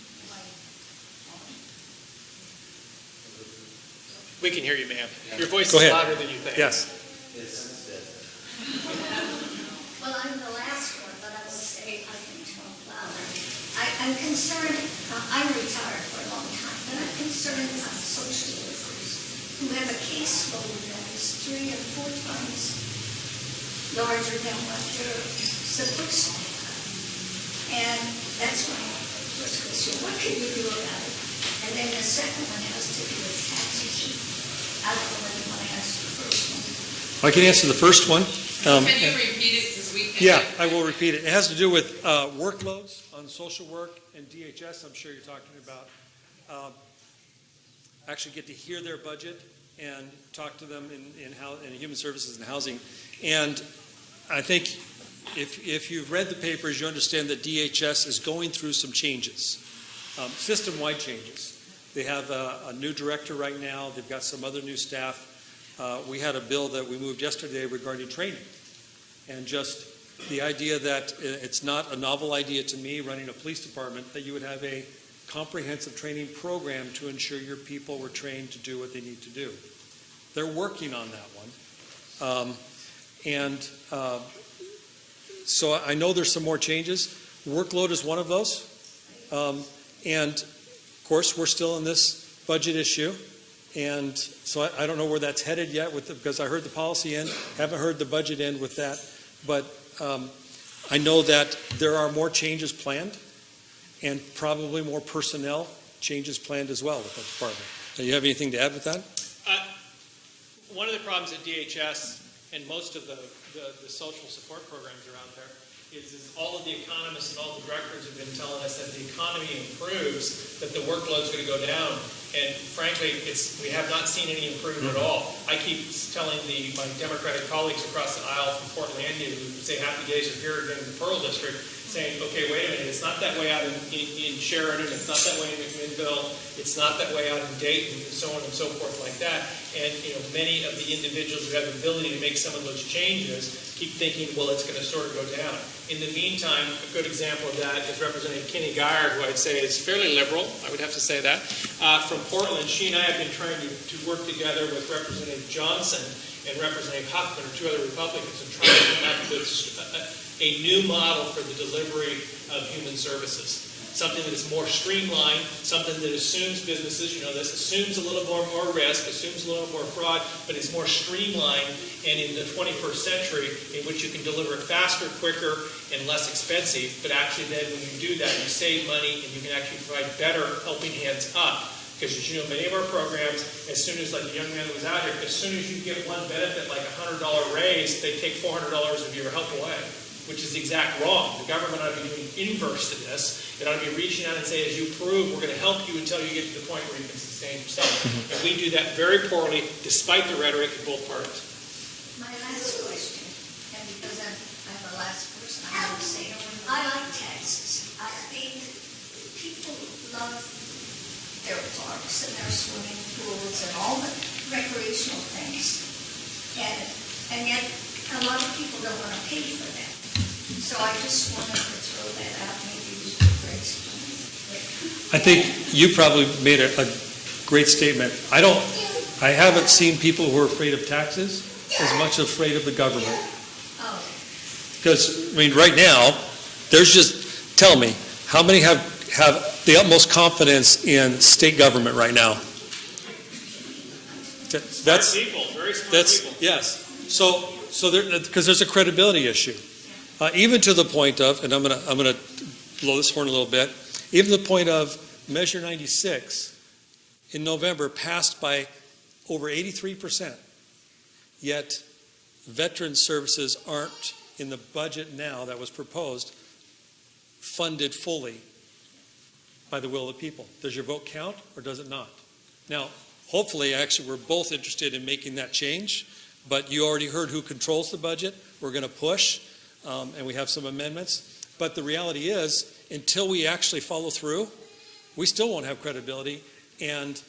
we can hear you, ma'am. Your voice Go is ahead. louder than you think. Yes. Well, I'm the last one, but I will say I can talk louder. I'm concerned, I'm retired for a long time, but I'm concerned about social workers who have a caseload that is 3 or 4 times larger than what you're supposed to have. And that's my first question. What can you do about it? And then the second one has to do with taxes. I don't know whether you want to answer the first one. I can answer the first one. Can you repeat it? Because we Yeah, I will repeat it. It has to do with workloads on social work and DHS, I'm sure you're talking about. Actually get to hear their budget and talk to them in human services and housing. And I think if you've read the papers, you understand that DHS is going through some changes, system-wide changes. They have a new director right now. They've got some other new staff. We had a bill that we moved yesterday regarding training. And just the idea that it's not a novel idea to me, running a police department, that you would have a comprehensive training program to ensure your people were trained to do what they need to do. They're working on that one. So I know there's some more changes. Workload is one of those. And of course, we're still in this budget issue. And so I don't know where that's headed yet because I heard the policy end, haven't heard the budget end with that. But I know that there are more changes planned and probably more personnel changes planned as well with that department. Do you have anything to add with that? One of the problems at DHS and most of the social support programs around there is all of the economists and all the directors have been telling us that the economy improves, that the workload's going to go down. And frankly, we have not seen any improvement at all. I keep telling my Democratic colleagues across the aisle from Portlandia who say happy days are here again in the Pearl District, saying, okay, wait a minute, it's not that way out in Sheridan, it's not that way in McMinnville, it's not that way out in Dayton, and so on and so forth like that. And many of the individuals who have the ability to make some of those changes keep thinking, well, it's going to sort of go down. In the meantime, a good example of that is Representative Kenny Geyer, who I'd say is fairly liberal, I would have to say that, from Portland. She and I have been trying to work together with Representative Johnson and Representative Huffman, or two other Republicans, and trying to come up with a new model for the delivery of human services. Something that is more streamlined, something that assumes businesses, this assumes a little more risk, assumes a little more fraud, but is more streamlined and in the 21st century in which you can deliver it faster, quicker, and less expensive. But actually then when you do that, you save money and you can actually provide better helping hands up. Because as you know, many of our programs, as soon as, like the young man that was out here, as soon as you get one benefit, like a $100 raise, they take $400 of your help away, which is the exact wrong. The government ought to be doing inverse to this. It ought to be reaching out and say, as you prove, we're going to help you until you get to the point where you can sustain yourself. And we do that very poorly, despite the rhetoric of both parties. My last question, and because I'm the last person, I want to say, I like Texas. I think people love their parks and their swimming pools and all the recreational things. And yet, a lot of people don't want to pay for that. So I just wanted to throw that out. Maybe you could explain it. I think you probably made a great statement. I haven't seen people who are afraid of taxes as much afraid of the government. Because, right now, tell me, how many have the utmost confidence in state government right now? Smart people, very smart people. Yes. So because there's a credibility issue. Even to the point of, and I'm gonna blow this horn a little bit, even to the point of Measure 96 in November passed by over 83%, yet veteran services aren't in the budget now that was proposed funded fully by the will of the people. Does your vote count or does it not? Now, hopefully, actually, we're both interested in making that change, but you already heard who controls the budget. We're going to push, and we have some amendments. But the reality is, until we actually follow through, we still won't have credibility, and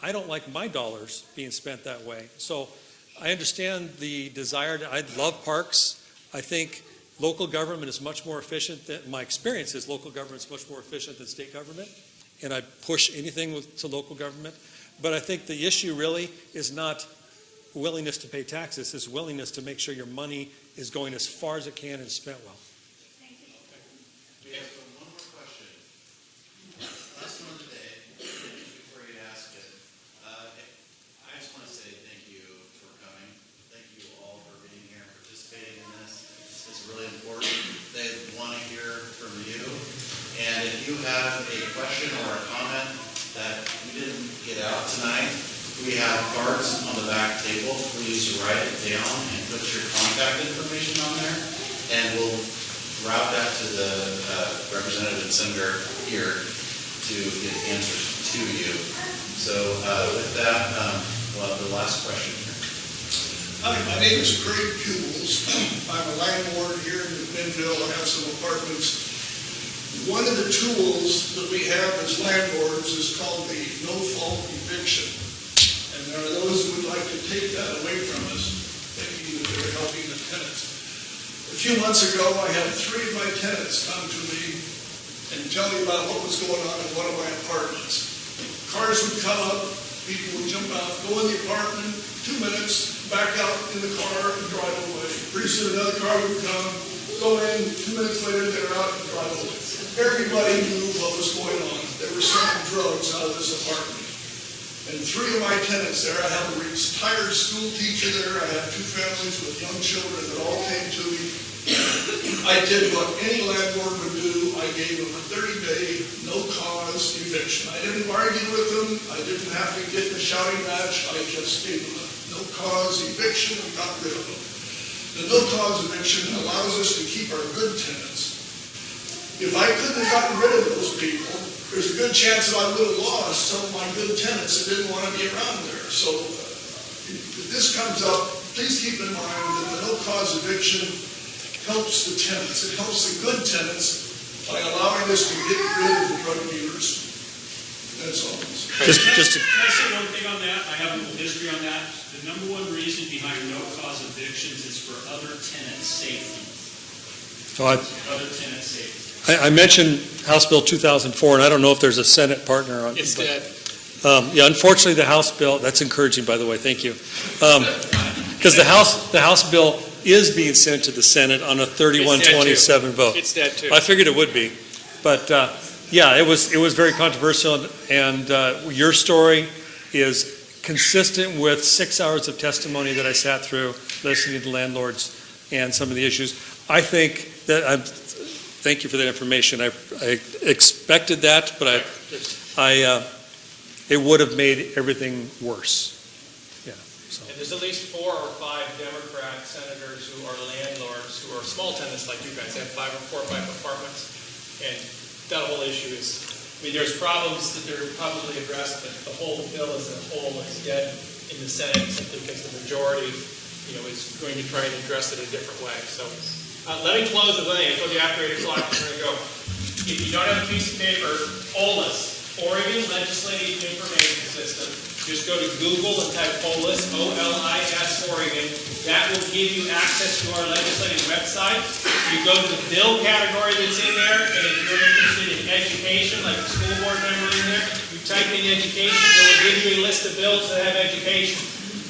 I don't like my dollars being spent that way. So I understand the desire I love parks. I think local government is much more efficient my experience is local government is much more efficient than state government, and I push anything to local government. But I think the issue really is not willingness to pay taxes, it's willingness to make sure your money is going as far as it can and spent well. Thank you. We have one more question. Last one today, before you ask it, I just want to say thank you for coming. Thank you all for being here and participating in this. have a question or a comment that you didn't get out tonight, we have cards on the back table. Please write it down and put your contact information on there, and we'll route that to the representative and senator here to get answers to you. So with that, we'll have the last question here. Hi, my name is Craig Kubles. I'm a landlord here in McMinnville. I have some apartments. One of the tools that we have as landlords is called the no-fault eviction. And there are those who would like to take that away from us, thinking that they're helping the tenants. A few months ago, I had 3 of my tenants come to me and tell me about what was going on in one of my apartments. Cars would come up, people would jump out, go in the apartment, 2 minutes, back out in the car and drive away. Pretty soon another car would come, go in, 2 minutes later they're out and drive away. Everybody knew what was going on. They were selling drugs out of this apartment. And 3 of my tenants there, I have a retired school teacher there, I have 2 families with young children that all came to me. I did what any landlord would do. I gave them a 30-day, no-cause eviction. I didn't argue with them. I didn't have to get in a shouting match. I just gave them a no-cause eviction and got rid of them. The no-cause eviction allows us to keep our good tenants. If I couldn't have gotten rid of those people, there's a good chance that I would have lost some of my good tenants that didn't want to be around there. So if this comes up, please keep in mind that the no-cause eviction helps the tenants. It helps the good tenants by allowing us to get rid of the drug dealers. That's all. Can I say one thing on that? I have a little history on that. The number one reason behind no-cause evictions is for other tenant safety. Other tenant safety. I mentioned House Bill 2004, and I don't know if there's a Senate partner on it. It's dead. Yeah, unfortunately, the House bill, that's encouraging, by the way, thank you. Because the House bill is being sent to the Senate on a 31-27 vote. It's dead too. I figured it would be. But yeah, it was very controversial, and your story is consistent with 6 hours of testimony that I sat through, listening to landlords and some of the issues. I think that thank you for that information. I expected that, but it would have made everything worse. Yeah. So. And there's at least 4 or 5 Democrat senators who are landlords who are small tenants like you guys. They have 4 or 5 apartments, and that whole issue is. I mean, there's problems that they're probably addressed, but the whole bill as a whole is dead in the Senate simply because the majority, is going to try and address it a different way. So. Let me close the thing. I told you after 8 o'clock we're going to go. If you don't have a piece of paper, OLIS, Oregon Legislative Information System, just go to Google and type OLIS, O-L-I-S, Oregon. That will give you access to our legislative website. You go to the bill category that's in there, and if you're interested in education, like a school board member in there, you type in education, it will give you a list of bills that have education.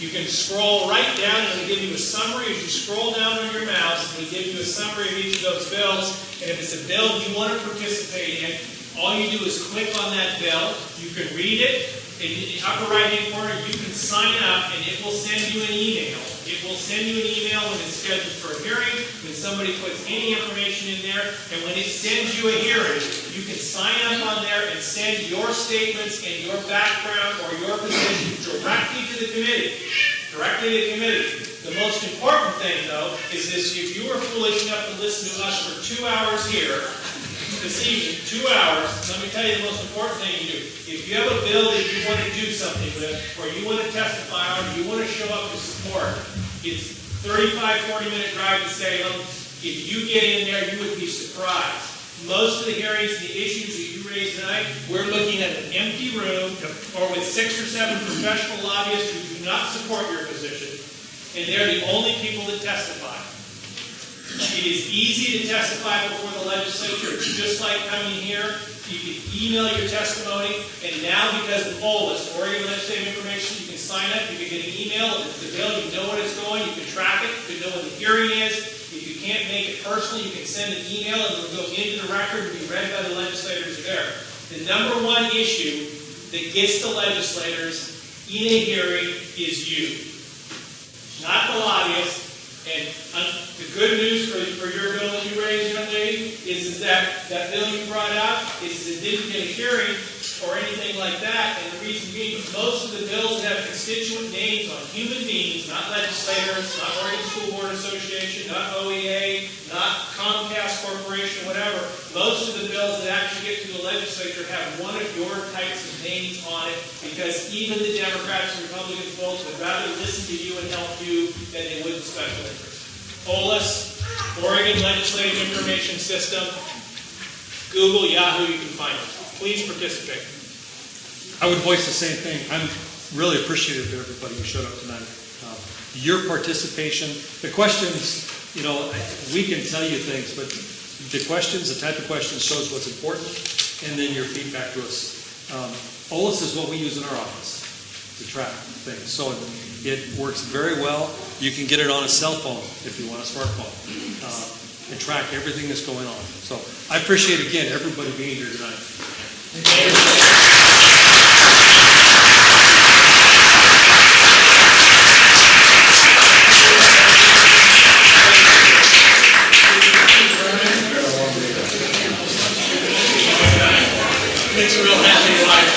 You can scroll right down, and it'll give you a summary. As you scroll down on your mouse, it'll give you a summary of each of those bills. And if it's a bill you want to participate in, all you do is click on that bill. You can read it. In the upper right-hand corner, you can sign up, and it will send you an email. It will send you an email when it's scheduled for a hearing, when somebody puts any information in there, and when it sends you a hearing, you can sign up on there and send your statements and your background or your position directly to the committee. Directly to the committee. The most important thing, though, is this: if you were foolish enough to listen to us for 2 hours here this evening, 2 hours, let me tell you the most important thing you do. If you have a bill that you want to do something with, or you want to testify on, or you want to show up to support, it's 35, 40-minute drive to Salem. If you get in there, you would be surprised. Most of the hearings and the issues that you raised tonight, we're looking at an empty room, or with 6 or 7 professional lobbyists who do not support your position, and they're the only people that testify. It is easy to testify before the legislature. It's just like coming here. You can email your testimony, and now because of OLIS, Oregon Legislative Information, you can sign up, you can get an email. If it's the bill, you know what it's going, you can track it, you can know when the hearing is. If you can't make it personally, you can send an email, and it will go into the record and be read by the legislators there. The number one issue that gets the legislators in a hearing is you, not the lobbyists. And the good news for your bill that you raised, young lady, is that bill you brought out is that didn't get a hearing or anything like that, and the reason being, most of the bills that have constituent names on human beings, not legislators, not Oregon School Board Association, not OEA, not Comcast Corporation, whatever, most of the bills that actually get to the legislature have one of your types of names on it, because even the Democrats and Republicans both would rather listen to you and help you than they would the special interest. OLIS, Oregon Legislative Information System, Google, Yahoo, you can find it. Please participate. I would voice the same thing. I'm really appreciative of everybody who showed up tonight. Your participation, the questions, you know, we can tell you things, but the questions, the type of questions shows what's important, and then your feedback to us. OLIS is what we use in our office to track things. So it works very well. You can get it on a cell phone if you want a smartphone and track everything that's going on. So I appreciate, again, everybody being here tonight. Makes a real happy life.